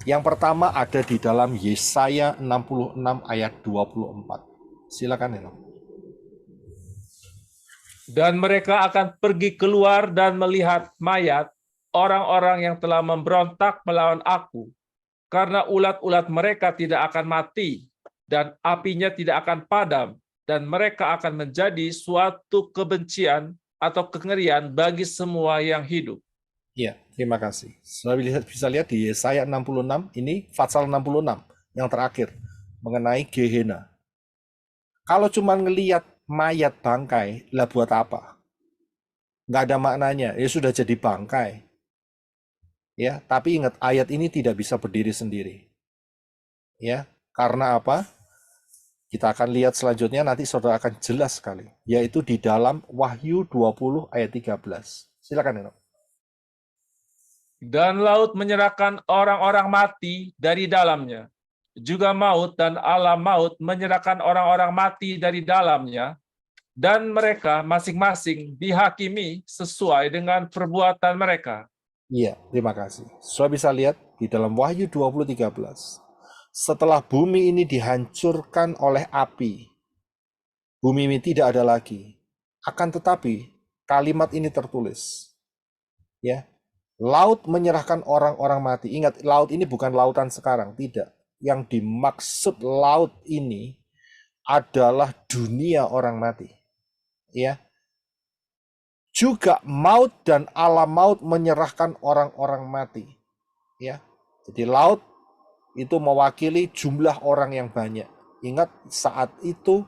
Yang pertama ada di dalam Yesaya 66 ayat 24. Silakan Eno. Dan mereka akan pergi keluar dan melihat mayat orang-orang yang telah memberontak melawan aku, karena ulat-ulat mereka tidak akan mati, dan apinya tidak akan padam, dan mereka akan menjadi suatu kebencian atau kengerian bagi semua yang hidup. Iya, terima kasih. Saudara bisa lihat di Yesaya 66, ini Fatsal 66, yang terakhir, mengenai Gehenna. Kalau cuma ngelihat mayat bangkai, lah buat apa? Nggak ada maknanya, ya sudah jadi bangkai. Ya, tapi ingat ayat ini tidak bisa berdiri sendiri. Ya, karena apa? Kita akan lihat selanjutnya, nanti saudara akan jelas sekali, yaitu di dalam Wahyu 20 ayat 13. Silakan Eno. Dan laut menyerahkan orang-orang mati dari dalamnya. Juga maut dan alam maut menyerahkan orang-orang mati dari dalamnya. Dan mereka masing-masing dihakimi sesuai dengan perbuatan mereka. Iya, terima kasih. Saudara bisa lihat di dalam Wahyu 20:13. Setelah bumi ini dihancurkan oleh api, bumi ini tidak ada lagi. Akan tetapi kalimat ini tertulis. Ya, laut menyerahkan orang-orang mati. Ingat, laut ini bukan lautan sekarang, tidak. Yang dimaksud laut ini adalah dunia orang mati. Ya. Juga maut dan alam maut menyerahkan orang-orang mati. Ya. Jadi laut itu mewakili jumlah orang yang banyak. Ingat, saat itu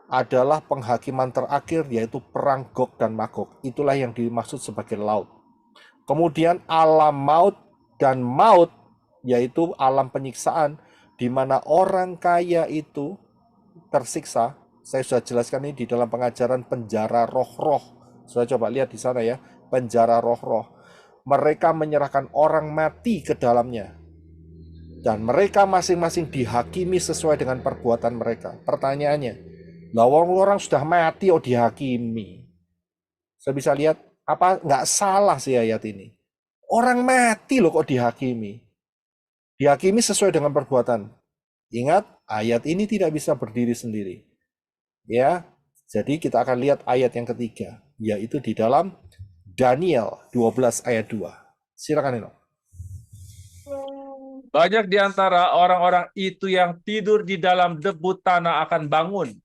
adalah penghakiman terakhir, yaitu perang Gog dan Magog. Itulah yang dimaksud sebagai laut. Kemudian alam maut dan maut, yaitu alam penyiksaan, di mana orang kaya itu tersiksa. Saya sudah jelaskan ini di dalam pengajaran penjara roh-roh. Sudah coba lihat di sana ya, penjara roh-roh. Mereka menyerahkan orang mati ke dalamnya. Dan mereka masing-masing dihakimi sesuai dengan perbuatan mereka. Pertanyaannya, lah orang sudah mati oh dihakimi. Saya bisa lihat, apa nggak salah sih ayat ini? Orang mati loh kok dihakimi. Dihakimi sesuai dengan perbuatan. Ingat, ayat ini tidak bisa berdiri sendiri. Ya, jadi kita akan lihat ayat yang ketiga, yaitu di dalam Daniel 12 ayat 2. Silakan Eno. Banyak di antara orang-orang itu yang tidur di dalam debu tanah akan bangun.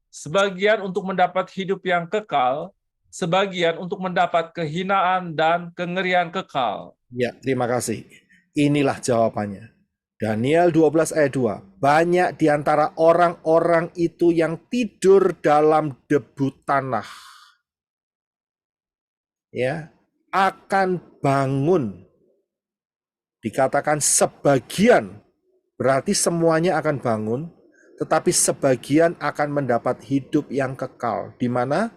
Sebagian untuk mendapat hidup yang kekal, sebagian untuk mendapat kehinaan dan kengerian kekal. Ya, terima kasih. Inilah jawabannya. Daniel 12 ayat 2. Banyak di antara orang-orang itu yang tidur dalam debu tanah. Ya, akan bangun. Dikatakan sebagian, berarti semuanya akan bangun, tetapi sebagian akan mendapat hidup yang kekal. Di mana?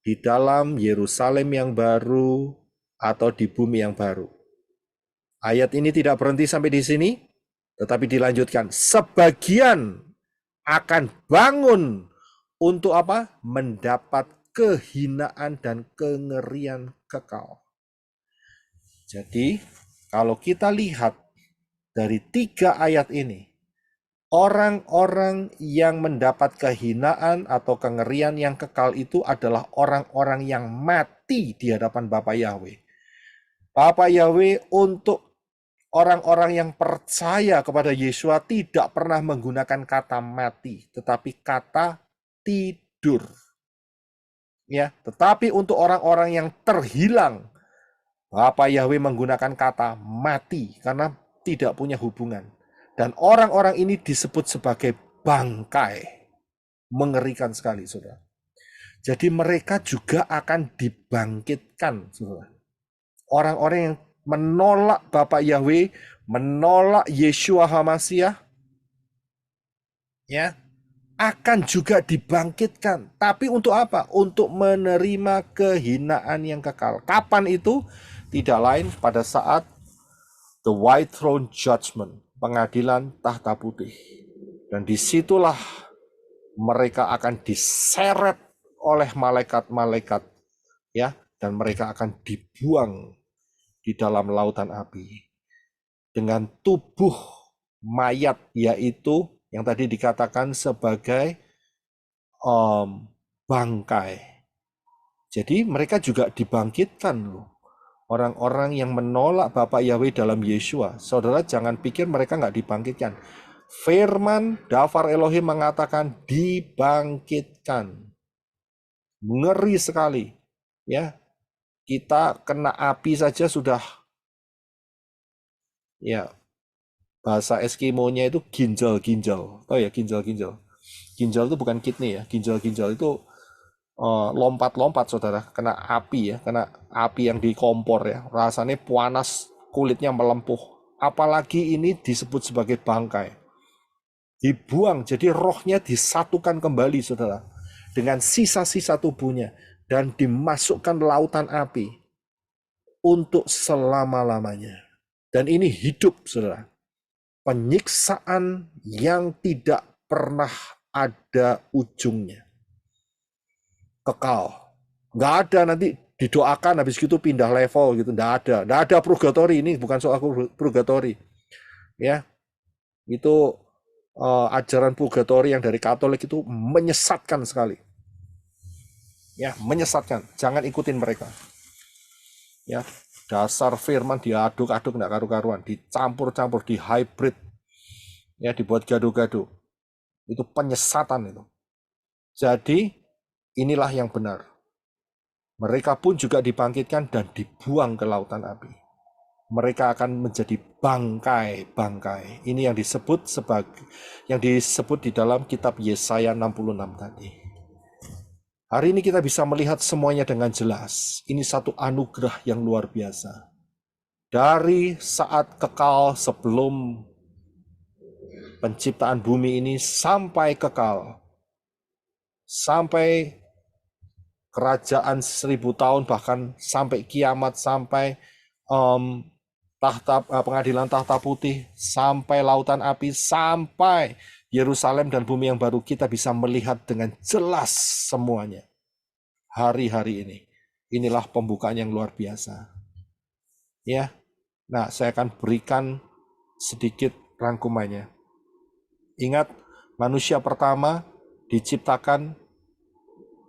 Di dalam Yerusalem yang baru atau di bumi yang baru. Ayat ini tidak berhenti sampai di sini, tetapi dilanjutkan. Sebagian akan bangun untuk apa? Mendapat kehinaan dan kengerian kekal. Jadi, kalau kita lihat dari 3 ayat ini, orang-orang yang mendapat kehinaan atau kengerian yang kekal itu adalah orang-orang yang mati di hadapan Bapa Yahweh. Bapa Yahweh untuk orang-orang yang percaya kepada Yeshua tidak pernah menggunakan kata mati, tetapi kata tidur. Ya, tetapi untuk orang-orang yang terhilang, Bapa Yahweh menggunakan kata mati karena tidak punya hubungan. Dan orang-orang ini disebut sebagai bangkai. Mengerikan sekali, saudara. Jadi mereka juga akan dibangkitkan, saudara. Orang-orang yang menolak Bapa Yahweh, menolak Yeshua HaMashiach, ya, akan juga dibangkitkan. Tapi untuk apa? Untuk menerima kehinaan yang kekal. Kapan itu? Tidak lain pada saat the white throne judgment, pengadilan tahta putih. Dan disitulah mereka akan diseret oleh malaikat-malaikat, ya, dan mereka akan dibuang di dalam lautan api dengan tubuh mayat, yaitu yang tadi dikatakan sebagai bangkai. Jadi mereka juga dibangkitkan loh. Orang-orang yang menolak Bapa Yahweh dalam Yeshua. Saudara jangan pikir mereka nggak dibangkitkan. Firman Dafar Elohim mengatakan dibangkitkan. Ngeri sekali. Ya, kita kena api saja sudah, ya, bahasa Eskimo-nya itu ginjal-ginjal. Tahu ya ginjal-ginjal? Ginjal itu bukan kidney ya. Ginjal-ginjal itu lompat-lompat, saudara. Kena api ya. Kena api yang di kompor ya. Rasanya panas, kulitnya melempuh. Apalagi ini disebut sebagai bangkai. Dibuang, jadi rohnya disatukan kembali, saudara. Dengan sisa-sisa tubuhnya. Dan dimasukkan lautan api. untuk selama-lamanya. Dan ini hidup, saudara. Penyiksaan yang tidak pernah ada ujungnya. Kekal. Nggak ada nanti didoakan habis gitu pindah level gitu. Nggak ada. Nggak ada purgatory. Ini bukan soal purgatory. Ya, itu ajaran purgatory yang dari Katolik itu menyesatkan sekali. Ya, menyesatkan. Jangan ikutin mereka. Ya, dasar firman diaduk-aduk nggak karu-karuan, dicampur-campur, di hybrid, ya, dibuat gaduh-gaduh. Itu penyesatan itu. Jadi inilah yang benar. Mereka pun juga dibangkitkan dan dibuang ke lautan api. Mereka akan menjadi bangkai-bangkai. Ini yang disebut di dalam kitab Yesaya 66 tadi. Hari ini kita bisa melihat semuanya dengan jelas. Ini satu anugerah yang luar biasa. Dari saat kekal sebelum penciptaan bumi ini sampai kekal. Sampai kerajaan 1000 tahun, bahkan sampai kiamat, sampai pengadilan tahta putih, sampai lautan api, sampai Yerusalem dan bumi yang baru, kita bisa melihat dengan jelas semuanya. Hari-hari ini. Inilah pembukaan yang luar biasa. Ya. Nah, saya akan berikan sedikit rangkumannya. Ingat, manusia pertama diciptakan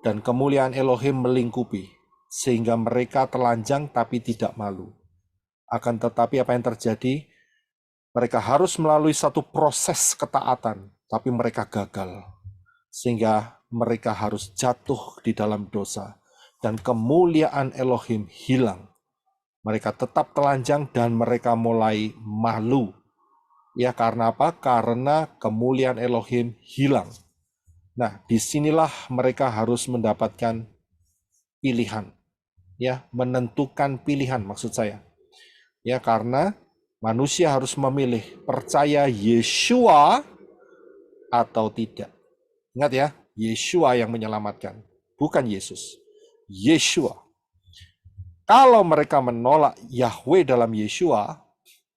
dan kemuliaan Elohim melingkupi, sehingga mereka telanjang tapi tidak malu. Akan tetapi apa yang terjadi? Mereka harus melalui satu proses ketaatan, tapi mereka gagal. Sehingga mereka harus jatuh di dalam dosa. Dan kemuliaan Elohim hilang. Mereka tetap telanjang dan mereka mulai malu. Ya, karena apa? Karena kemuliaan Elohim hilang. Nah, disinilah mereka harus mendapatkan pilihan. Ya, menentukan pilihan maksud saya. Ya, karena manusia harus memilih percaya Yeshua atau tidak. Ingat ya, Yeshua yang menyelamatkan, bukan Yesus. Yeshua. Kalau mereka menolak Yahweh dalam Yeshua,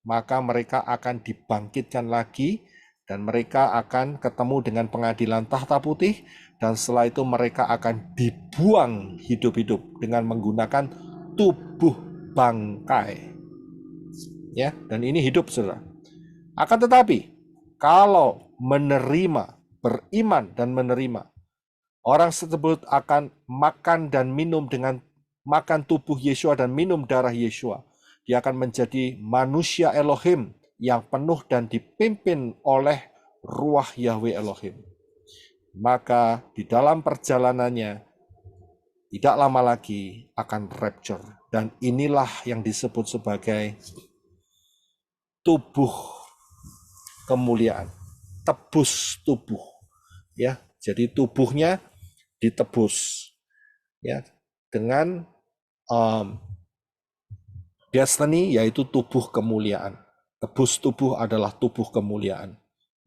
maka mereka akan dibangkitkan lagi dan mereka akan ketemu dengan pengadilan tahta putih, dan setelah itu mereka akan dibuang hidup-hidup dengan menggunakan tubuh bangkai. Ya, dan ini hidup, saudara. Akan tetapi, kalau menerima, beriman dan menerima, orang tersebut akan makan dan minum dengan makan tubuh Yeshua dan minum darah Yeshua. Dia akan menjadi manusia Elohim yang penuh dan dipimpin oleh Ruach Yahweh Elohim. Maka di dalam perjalanannya tidak lama lagi akan rapture. Dan inilah yang disebut sebagai tubuh kemuliaan, tebus tubuh, ya. Jadi tubuhnya ditebus, ya, dengan destiny, yaitu tubuh kemuliaan. Tebus tubuh adalah tubuh kemuliaan,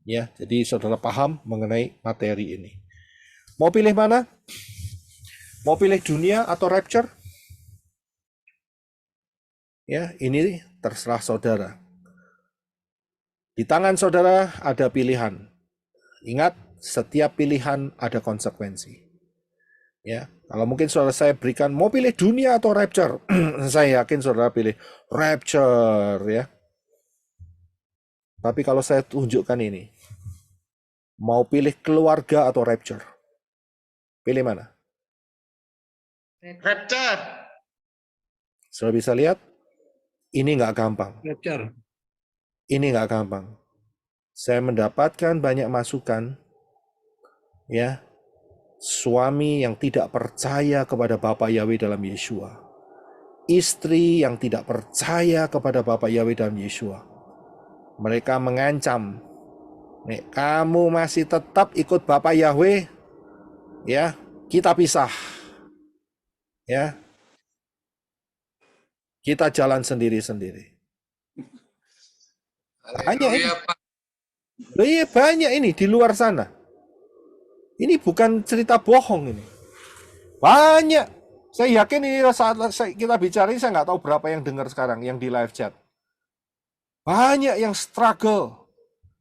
ya. Jadi saudara paham mengenai materi ini. Mau pilih mana? Mau pilih dunia atau rapture? Ya, ini terserah saudara. Di tangan saudara ada pilihan. Ingat, setiap pilihan ada konsekuensi. Ya, kalau mungkin saudara saya berikan, mau pilih dunia atau rapture? Saya yakin saudara pilih rapture, ya. Tapi kalau saya tunjukkan ini, mau pilih keluarga atau rapture? Pilih mana? Rapture. Saudara bisa lihat, ini nggak gampang. Rapture. Ini nggak gampang. Saya mendapatkan banyak masukan, ya, suami yang tidak percaya kepada Bapa Yahweh dalam Yeshua, istri yang tidak percaya kepada Bapa Yahweh dalam Yeshua. Mereka mengancam, nek kamu masih tetap ikut Bapa Yahweh, ya, kita pisah, ya, kita jalan sendiri-sendiri. Banyak ini. Iya, banyak ini di luar sana. Ini bukan cerita bohong ini. Banyak Saya yakin ini saat kita bicara ini, saya nggak tahu berapa yang dengar sekarang, yang di live chat. Banyak yang struggle.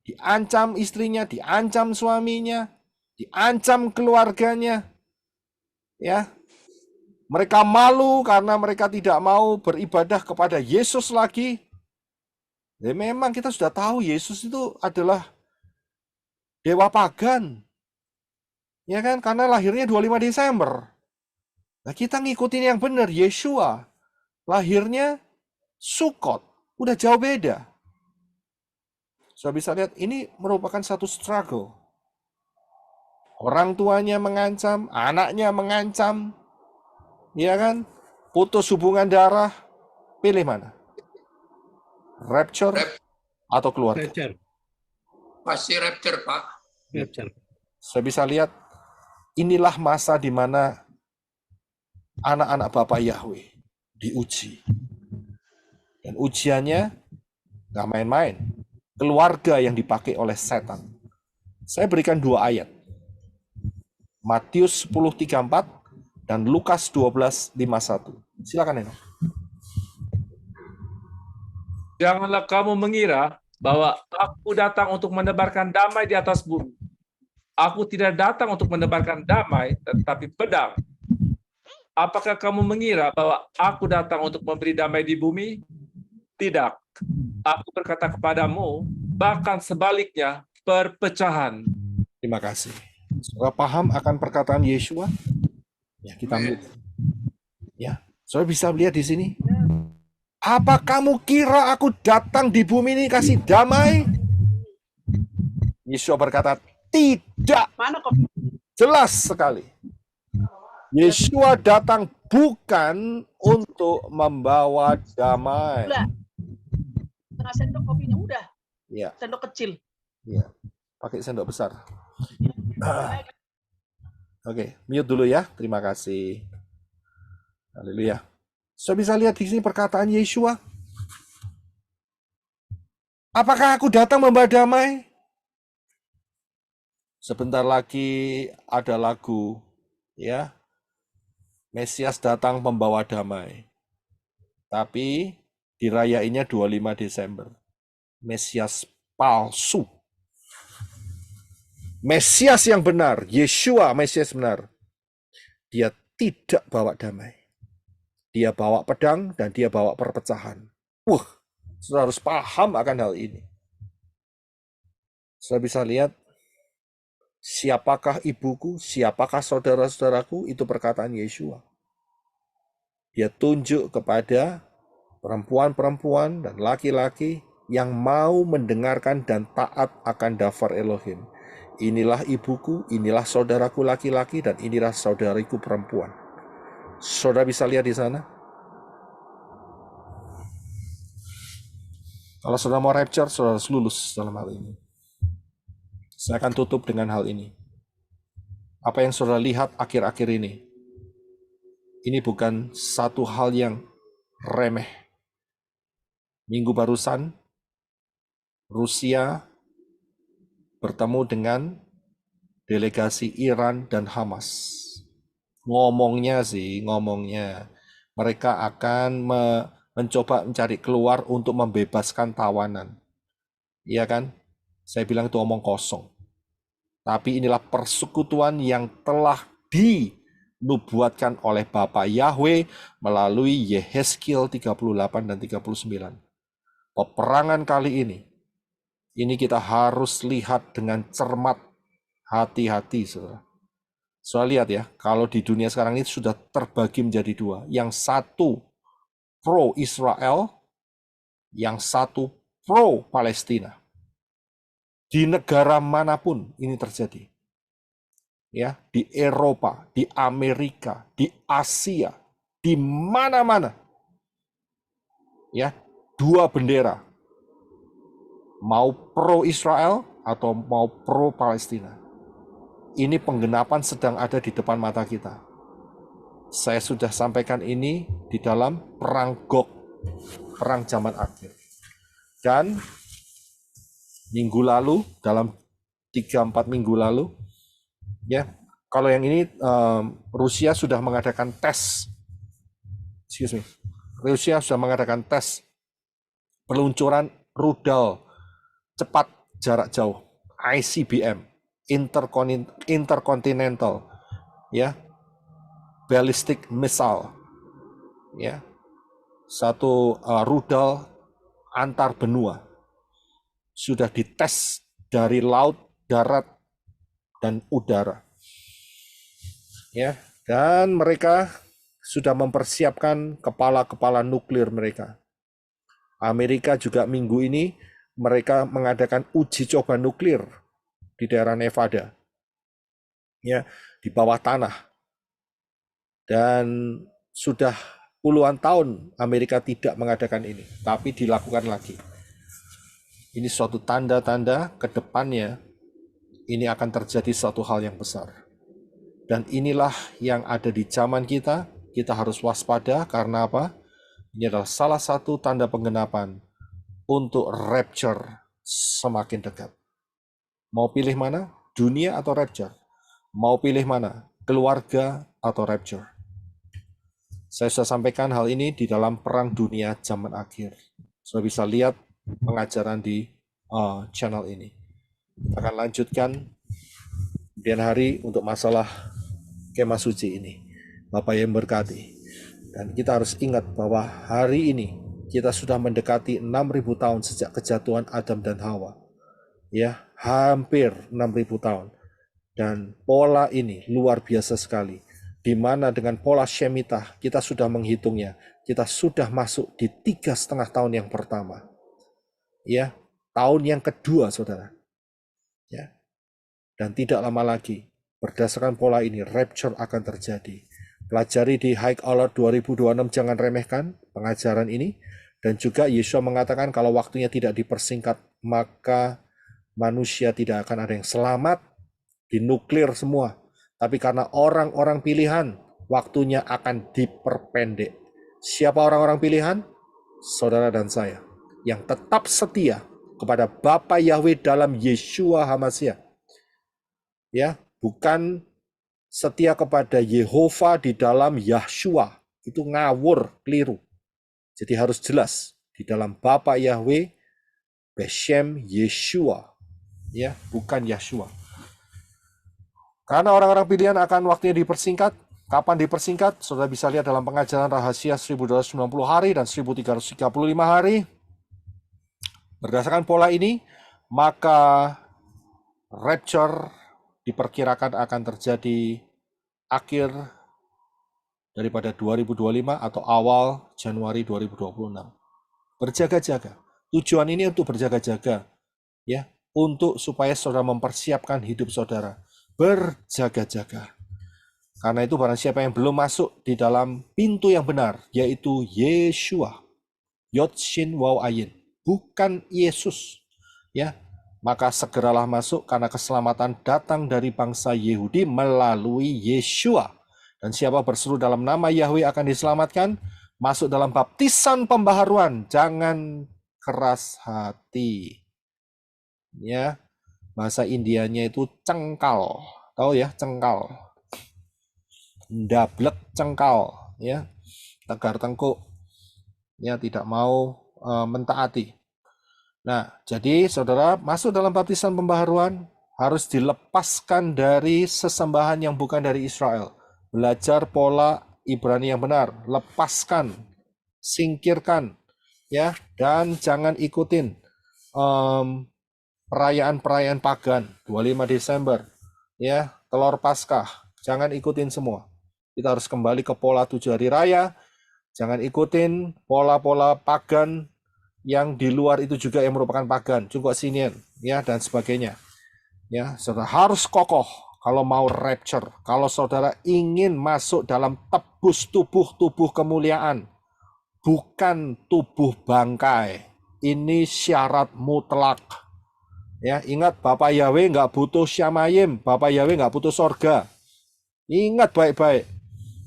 Diancam istrinya, diancam suaminya, diancam keluarganya. Ya, mereka malu karena mereka tidak mau beribadah kepada Yesus lagi. Ya, memang kita sudah tahu Yesus itu adalah dewa pagan. Ya kan? Karena lahirnya 25 Desember. Nah, kita ngikutin yang benar, Yeshua. Lahirnya Sukot. Udah jauh beda. Sudah bisa lihat, ini merupakan satu struggle. Orang tuanya mengancam, anaknya mengancam. Ya kan? Putus hubungan darah. Pilih mana? Rapture atau keluarga? Rapture. Pasti rapture, Pak. Rapture. Saya bisa lihat, inilah masa di mana anak-anak Bapak Yahweh diuji. Dan ujiannya nggak main-main. Keluarga yang dipakai oleh setan. Saya berikan 2 ayat. Matius 10:34 dan Lukas 12:51. Silakan, Eno. Janganlah kamu mengira bahwa aku datang untuk menebarkan damai di atas bumi. Aku tidak datang untuk menebarkan damai, tetapi pedang. Apakah kamu mengira bahwa aku datang untuk memberi damai di bumi? Tidak. Aku berkata kepadamu, bahkan sebaliknya, perpecahan. Terima kasih. Saudara paham akan perkataan Yeshua? Ya, kita ambil. Ya, saudara bisa lihat di sini. Apa kamu kira aku datang di bumi ini kasih damai? Yeshua berkata, tidak. Mana kok? Jelas sekali. Yeshua datang bukan untuk membawa damai. Udah. Setengah sendok kopinya udah. Ya, Sendok kecil. ya. Pakai sendok besar. Oke, mute dulu ya. Terima kasih. Haleluya. Saya bisa lihat di sini perkataan Yeshua. Apakah aku datang membawa damai? Sebentar lagi ada lagu, ya. Mesias datang membawa damai. Tapi dirayainnya 25 Desember. Mesias palsu. Mesias yang benar, Yeshua Mesias benar. Dia tidak bawa damai. Dia bawa pedang dan dia bawa perpecahan. Saudara harus paham akan hal ini. Saudara bisa lihat, siapakah ibuku, siapakah saudara-saudaraku, itu perkataan Yeshua. Dia tunjuk kepada perempuan-perempuan dan laki-laki yang mau mendengarkan dan taat akan daftar Elohim. Inilah ibuku, inilah saudaraku laki-laki, dan inilah saudariku perempuan. Saudara bisa lihat di sana. Kalau saudara mau rapture, saudara harus lulus dalam hal ini. Saya akan tutup dengan hal ini. Apa yang saudara lihat akhir-akhir ini bukan satu hal yang remeh. Minggu barusan, Rusia bertemu dengan delegasi Iran dan Hamas. Ngomongnya mereka akan mencoba mencari keluar untuk membebaskan tawanan. Iya kan? Saya bilang itu omong kosong. Tapi inilah persekutuan yang telah dinubuatkan oleh Bapa Yahweh melalui Yehezkiel 38 dan 39. Peperangan kali ini kita harus lihat dengan cermat, hati-hati, saudara. Saudara lihat ya, kalau di dunia sekarang ini sudah terbagi menjadi 2. Yang satu pro-Israel, yang satu pro-Palestina. Di negara manapun ini terjadi. Ya, di Eropa, di Amerika, di Asia, di mana-mana. Ya, 2 bendera. Mau pro-Israel atau mau pro-Palestina. Ini penggenapan sedang ada di depan mata kita. Saya sudah sampaikan ini di dalam perang Gog, perang zaman akhir. Dan minggu lalu, dalam 3-4 minggu lalu, ya, kalau yang ini Rusia sudah mengadakan tes Rusia sudah mengadakan tes peluncuran rudal cepat jarak jauh ICBM, intercontinental, ya, ballistic missile, ya, satu rudal antar benua sudah dites dari laut, darat, dan udara, ya, dan mereka sudah mempersiapkan kepala-kepala nuklir mereka. Amerika juga minggu ini mereka mengadakan uji coba nuklir di daerah Nevada, ya, di bawah tanah. Dan sudah puluhan tahun Amerika tidak mengadakan ini, tapi dilakukan lagi. Ini suatu tanda-tanda ke depannya ini akan terjadi suatu hal yang besar. Dan inilah yang ada di zaman kita. Kita harus waspada karena apa? Ini adalah salah satu tanda penggenapan untuk rapture semakin dekat. Mau pilih mana? Dunia atau rapture? Mau pilih mana? Keluarga atau rapture? Saya sudah sampaikan hal ini di dalam Perang Dunia Zaman Akhir. Sudah bisa lihat pengajaran di channel ini. Kita akan lanjutkan kemudian hari untuk masalah kemah suci ini. Bapak yang berkati. Dan kita harus ingat bahwa hari ini kita sudah mendekati 6.000 tahun sejak kejatuhan Adam dan Hawa. Ya, hampir 6.000 tahun. Dan pola ini luar biasa sekali. Di mana dengan pola Shemitah kita sudah menghitungnya. Kita sudah masuk di 3,5 tahun yang pertama. Ya, tahun yang kedua, saudara. Ya. Dan tidak lama lagi, berdasarkan pola ini, rapture akan terjadi. Pelajari di High Alert 2026, jangan remehkan pengajaran ini. Dan juga Yeshua mengatakan kalau waktunya tidak dipersingkat, maka manusia tidak akan ada yang selamat, dinuklir semua. Tapi karena orang-orang pilihan, waktunya akan diperpendek. Siapa orang-orang pilihan? Saudara dan saya. Yang tetap setia kepada Bapa Yahweh dalam Yeshua HaMashiach. Ya, bukan setia kepada Yehova di dalam Yahshua. Itu ngawur, keliru. Jadi harus jelas di dalam Bapa Yahweh Beshem Yeshua, ya, bukan Yahshua. Karena orang-orang pilihan akan waktunya dipersingkat. Kapan dipersingkat? Saudara bisa lihat dalam pengajaran rahasia 1290 hari dan 1335 hari. Berdasarkan pola ini, maka rapture diperkirakan akan terjadi akhir daripada 2025 atau awal Januari 2026. Berjaga-jaga. Tujuan ini untuk berjaga-jaga, ya, untuk supaya saudara mempersiapkan hidup saudara. Berjaga-jaga. Karena itu barang siapa yang belum masuk di dalam pintu yang benar, yaitu Yeshua, Yod Shin Waw Ayin, bukan Yesus, ya, maka segeralah masuk karena keselamatan datang dari bangsa Yehudi melalui Yeshua. Dan siapa berseru dalam nama Yahweh akan diselamatkan. Masuk dalam baptisan pembaharuan. Jangan keras hati. Ya, bahasa Indianya itu cengkal. Tahu ya, cengkal. Ndablek cengkal. Ya, tegar tengkuk. Ya, tidak mau mentaati. Nah, jadi saudara masuk dalam baptisan pembaharuan harus dilepaskan dari sesembahan yang bukan dari Israel. Belajar pola Ibrani yang benar, lepaskan, singkirkan, ya, dan jangan ikutin perayaan-perayaan pagan. 25 Desember, ya, telur Paskah, jangan ikutin semua. Kita harus kembali ke pola 7 hari raya, jangan ikutin pola-pola pagan yang di luar itu juga yang merupakan pagan, Cungkok Sinian, ya, dan sebagainya. Ya, saudara harus kokoh kalau mau rapture. Kalau saudara ingin masuk dalam tebus tubuh kemuliaan, bukan tubuh bangkai. Ini syarat mutlak. Ya, ingat Bapak Yahweh nggak butuh syamayim, Bapak Yahweh nggak butuh sorga. Ingat baik-baik.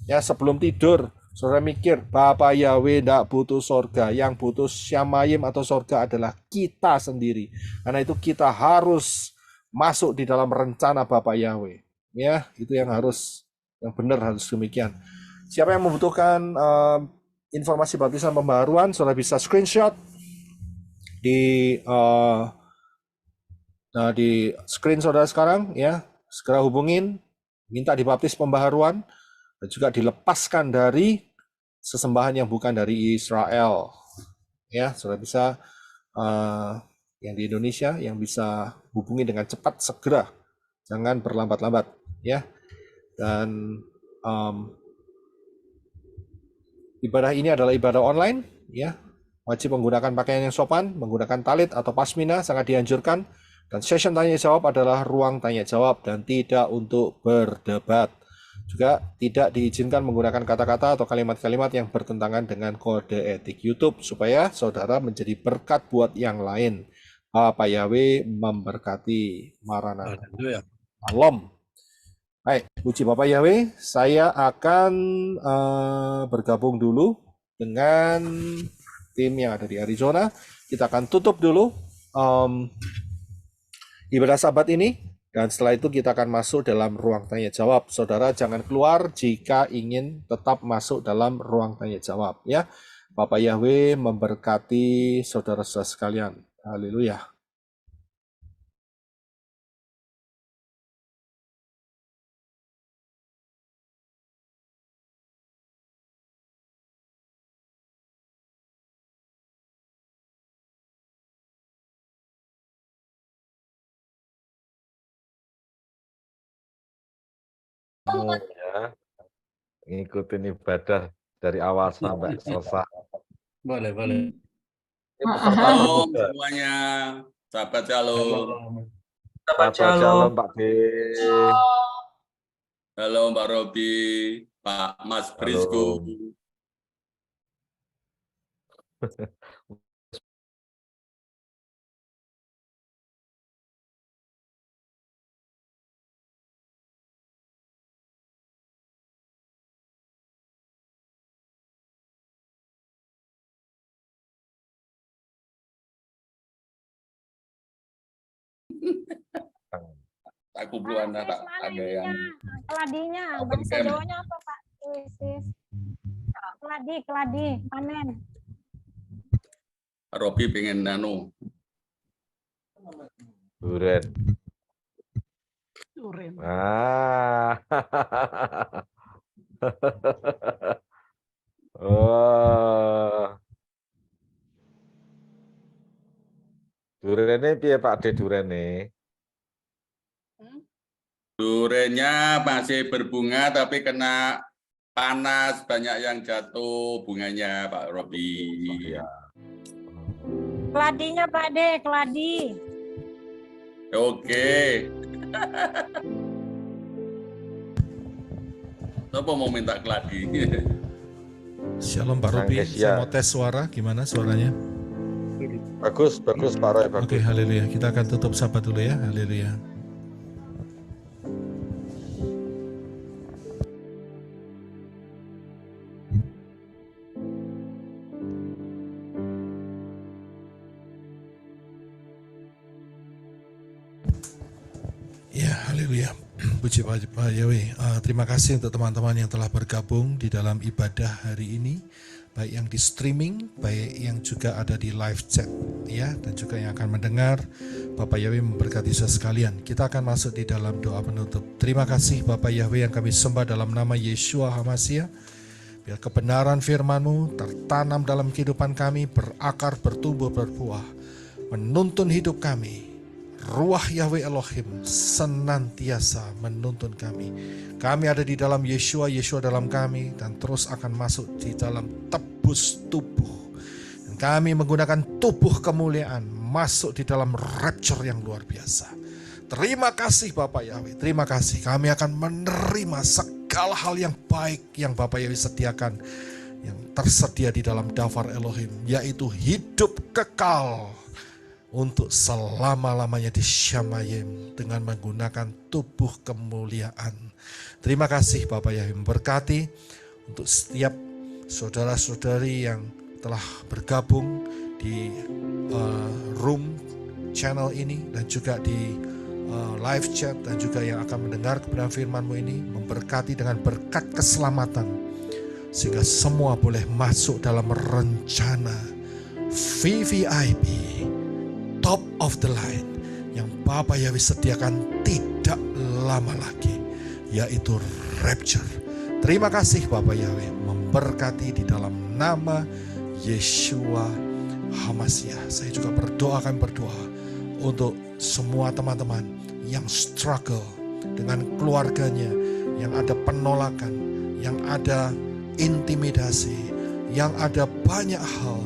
Ya, sebelum tidur, saudara mikir, Bapak Yahweh tidak butuh sorga. Yang butuh syamayim atau sorga adalah kita sendiri. Karena itu kita harus masuk di dalam rencana Bapak Yahweh. Ya, itu yang benar harus demikian. Siapa yang membutuhkan informasi baptisan pembaharuan, saudara bisa screenshot di di screen saudara sekarang ya, segera hubungin, minta dibaptis pembaharuan dan juga dilepaskan dari sesembahan yang bukan dari Israel. Ya, saudara bisa yang di Indonesia yang bisa hubungi dengan cepat segera, jangan berlambat-lambat ya. Dan ibadah ini adalah ibadah online ya. Wajib menggunakan pakaian yang sopan, menggunakan talit atau pasmina sangat dianjurkan. Dan session tanya jawab adalah ruang tanya jawab dan tidak untuk berdebat. Juga tidak diizinkan menggunakan kata-kata atau kalimat-kalimat yang bertentangan dengan kode etik YouTube supaya saudara menjadi berkat buat yang lain. Bapak Yahweh memberkati. Maranatha. Shalom. Baik, puji Bapak Yahweh, saya akan bergabung dulu dengan tim yang ada di Arizona. Kita akan tutup dulu ibadah Sabat ini, dan setelah itu kita akan masuk dalam ruang tanya jawab. Saudara jangan keluar jika ingin tetap masuk dalam ruang tanya jawab ya. Bapak Yahweh memberkati saudara-saudara sekalian. Haleluya. Ya, ngikutin ibadah dari awal sampai selesai. Boleh. Ini peserta Shalom termuda. semuanya. Sahabat Shalom. Sahabat Shalom, Pak D. Halo Mbak Robi, Pak Mas Prisco. Aku belum ada yang keladinya, open bahasa cam. Jawanya apa Pak? Keladi, panen. Robi pengen nano. Duren. Ah. Oh. Durene piye Pak D durene? Durennya masih berbunga tapi kena panas, banyak yang jatuh bunganya Pak Robi. Ya. Keladinya Pak D, keladi. Oke. Siapa mau minta keladi? Shalom Pak Robi, saya mau tes suara, gimana suaranya? Bagus Pak Roy, bagus. Oke, haleluya. Kita akan tutup Sabat dulu ya, haleluya. Ya, haleluya. Puji Pak Yahweh. Terima kasih untuk teman-teman yang telah bergabung di dalam ibadah hari ini, baik yang di streaming, baik yang juga ada di live chat, ya, dan juga yang akan mendengar. Bapak Yahweh memberkati saudara sekalian. Kita akan masuk di dalam doa penutup. Terima kasih Bapak Yahweh yang kami sembah dalam nama Yeshua HaMashiach. Biar kebenaran firman-Mu tertanam dalam kehidupan kami, berakar, bertumbuh, berbuah, menuntun hidup kami. Ruah Yahweh Elohim senantiasa menuntun kami. Kami ada di dalam Yeshua, Yeshua dalam kami, dan terus akan masuk di dalam tebus tubuh. Dan kami menggunakan tubuh kemuliaan masuk di dalam rapture yang luar biasa. Terima kasih Bapak Yahweh, terima kasih. Kami akan menerima segala hal yang baik yang Bapak Yahweh sediakan, yang tersedia di dalam daftar Elohim, yaitu hidup kekal untuk selama-lamanya di Syamayim dengan menggunakan tubuh kemuliaan. Terima kasih Bapak Yahweh, memberkati untuk setiap saudara-saudari yang telah bergabung di room channel ini dan juga di live chat dan juga yang akan mendengar kebenaran firman-Mu ini. Memberkati dengan berkat keselamatan sehingga semua boleh masuk dalam rencana VVIP, top of the line, yang Bapa Yahweh sediakan tidak lama lagi, yaitu rapture. Terima kasih Bapa Yahweh, memberkati di dalam nama Yeshua HaMashiach. Saya juga kami berdoa untuk semua teman-teman yang struggle dengan keluarganya, yang ada penolakan, yang ada intimidasi, yang ada banyak hal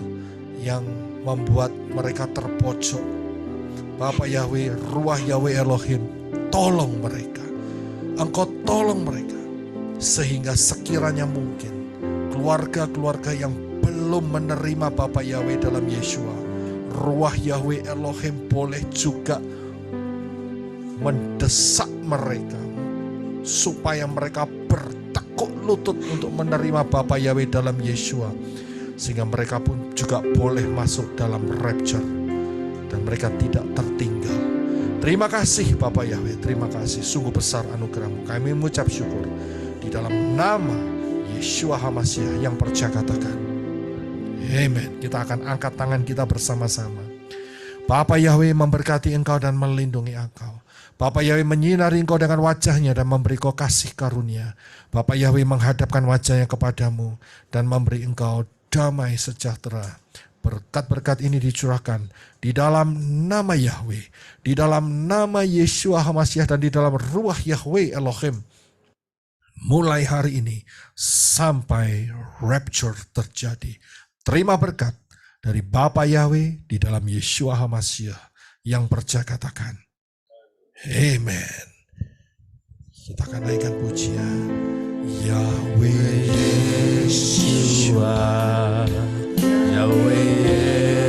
yang membuat mereka terpojok. Bapak Yahweh, Ruach Yahweh Elohim, tolong mereka. Engkau tolong mereka, sehingga sekiranya mungkin keluarga-keluarga yang belum menerima Bapa Yahweh dalam Yeshua, Ruach Yahweh Elohim boleh juga mendesak mereka supaya mereka bertekuk lutut untuk menerima Bapa Yahweh dalam Yeshua, sehingga mereka pun juga boleh masuk dalam rapture dan mereka tidak tertinggal. Terima kasih Bapa Yahweh, terima kasih, sungguh besar anugerah-Mu. Kami mengucap syukur di dalam nama Yeshua HaMashiach yang percaya katakan amen. Kita akan angkat tangan kita bersama-sama. Bapa Yahweh memberkati engkau dan melindungi engkau. Bapa Yahweh menyinari engkau dengan wajahnya dan memberi engkau kasih karunia. Bapa Yahweh menghadapkan wajahnya kepadamu dan memberi engkau damai sejahtera. Berkat-berkat ini dicurahkan di dalam nama Yahweh, di dalam nama Yeshua HaMashiach, dan di dalam Ruach Yahweh Elohim. Mulai hari ini sampai rapture terjadi. Terima berkat dari Bapa Yahweh di dalam Yeshua HaMashiach yang percaya katakan amen. Kita akan naikkan pujian Yahweh Yeshua, Yahweh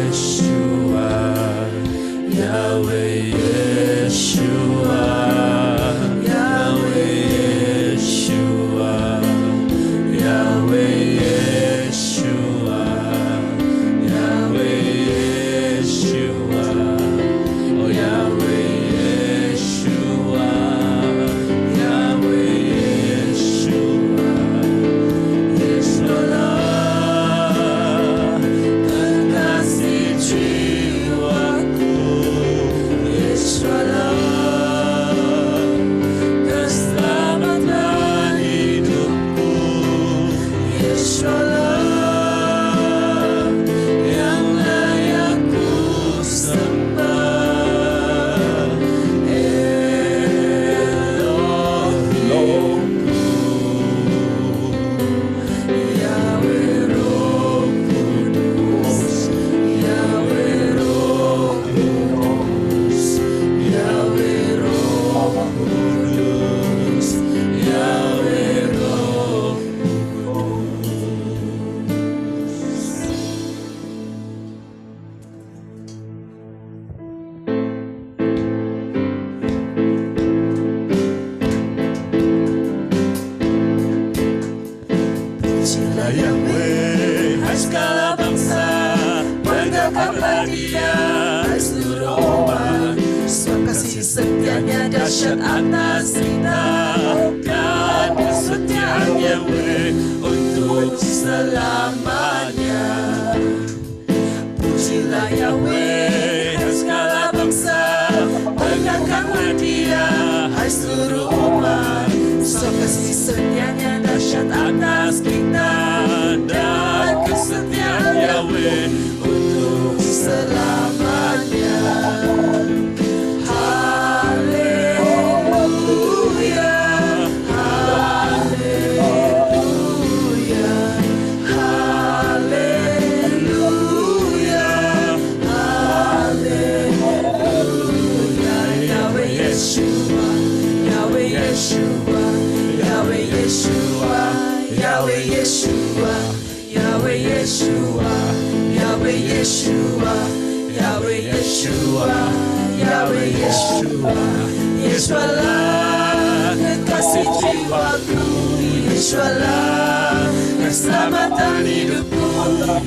Yeshua, Yahweh Yeshua, Yahweh Yeshua, Yahweh Yeshua, Yahweh Yeshua, oh Yahweh Yeshua, Yahweh Yeshua, Yeshua. Yahweh, hai segala bangsa, banggakanlah Dia, hai seluruh umat. Sebab kasih setianya dahsyat atas kita, dan kesetiaan Yahweh untuk selamanya. Pujilah Yahweh, hai segala bangsa, banggakanlah Dia, hai seluruh umat. Sebab kasih setianya dahsyat atas kita, dan kesetiaan Yahweh untuk selamanya. Haleluya, haleluya, haleluya, haleluya. Yahweh Yeshua, Yahweh Yeshua, Yahweh Yeshua, Yahweh Yeshua, Yahweh Yeshua, Yahweh Yeshua, Yahweh Yeshua, Yahweh Yeshua. Yeshualah kekasih jiwaku, Yeshualah keselamatan hidupku,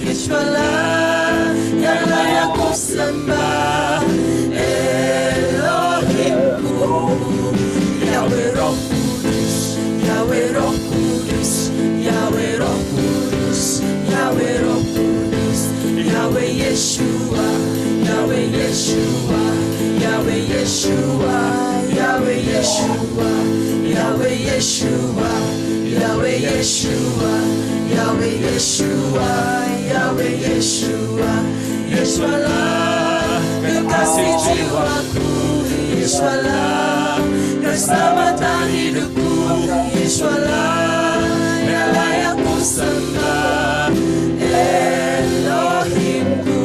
Yeshualah yang layak ku sembah, Elohimku. Yahweh Roh Kudus, Yahweh Roh Kudus, Yahweh Roh Kudus. Yeshua, Yahweh Yeshua, Yahweh Yeshua, Yahweh Yeshua, Yahweh Yeshua, Yahweh Yeshua, Yesualah kekasih jiwaku, Yesualah keselamatan hidupku, Yesualah yang layak ku sembah, Elohimku,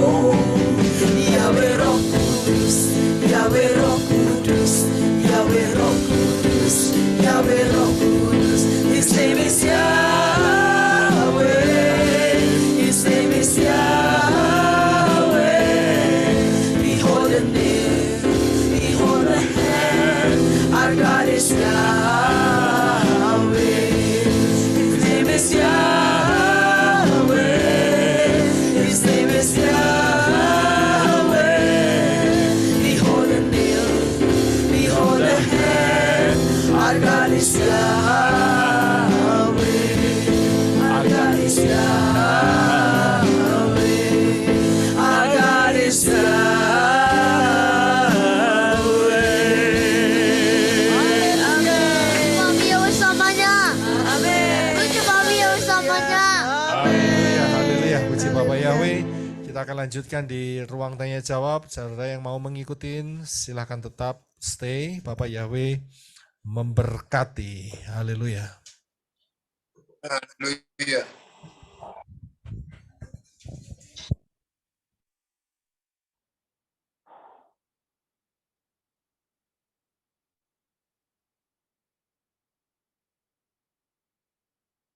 Yahweh Roh Kudus, Yahweh Roh Kudus, Yahweh Roh Kudus, Yahweh Roh Kudus. His name is Yahweh, His name is Yahweh. Behold the nail, behold the hand, our God is Yahweh. His name is Yahweh, His name is Yahweh. Behold the nail, behold the hand, our God is Yahweh, our God is Yahweh, our God is Haleluya, puji Bapak Yahweh. Kita akan lanjutkan di ruang tanya jawab. Saudara yang mau mengikuti, silahkan tetap stay. Bapak Yahweh memberkati. Haleluya. Haleluya.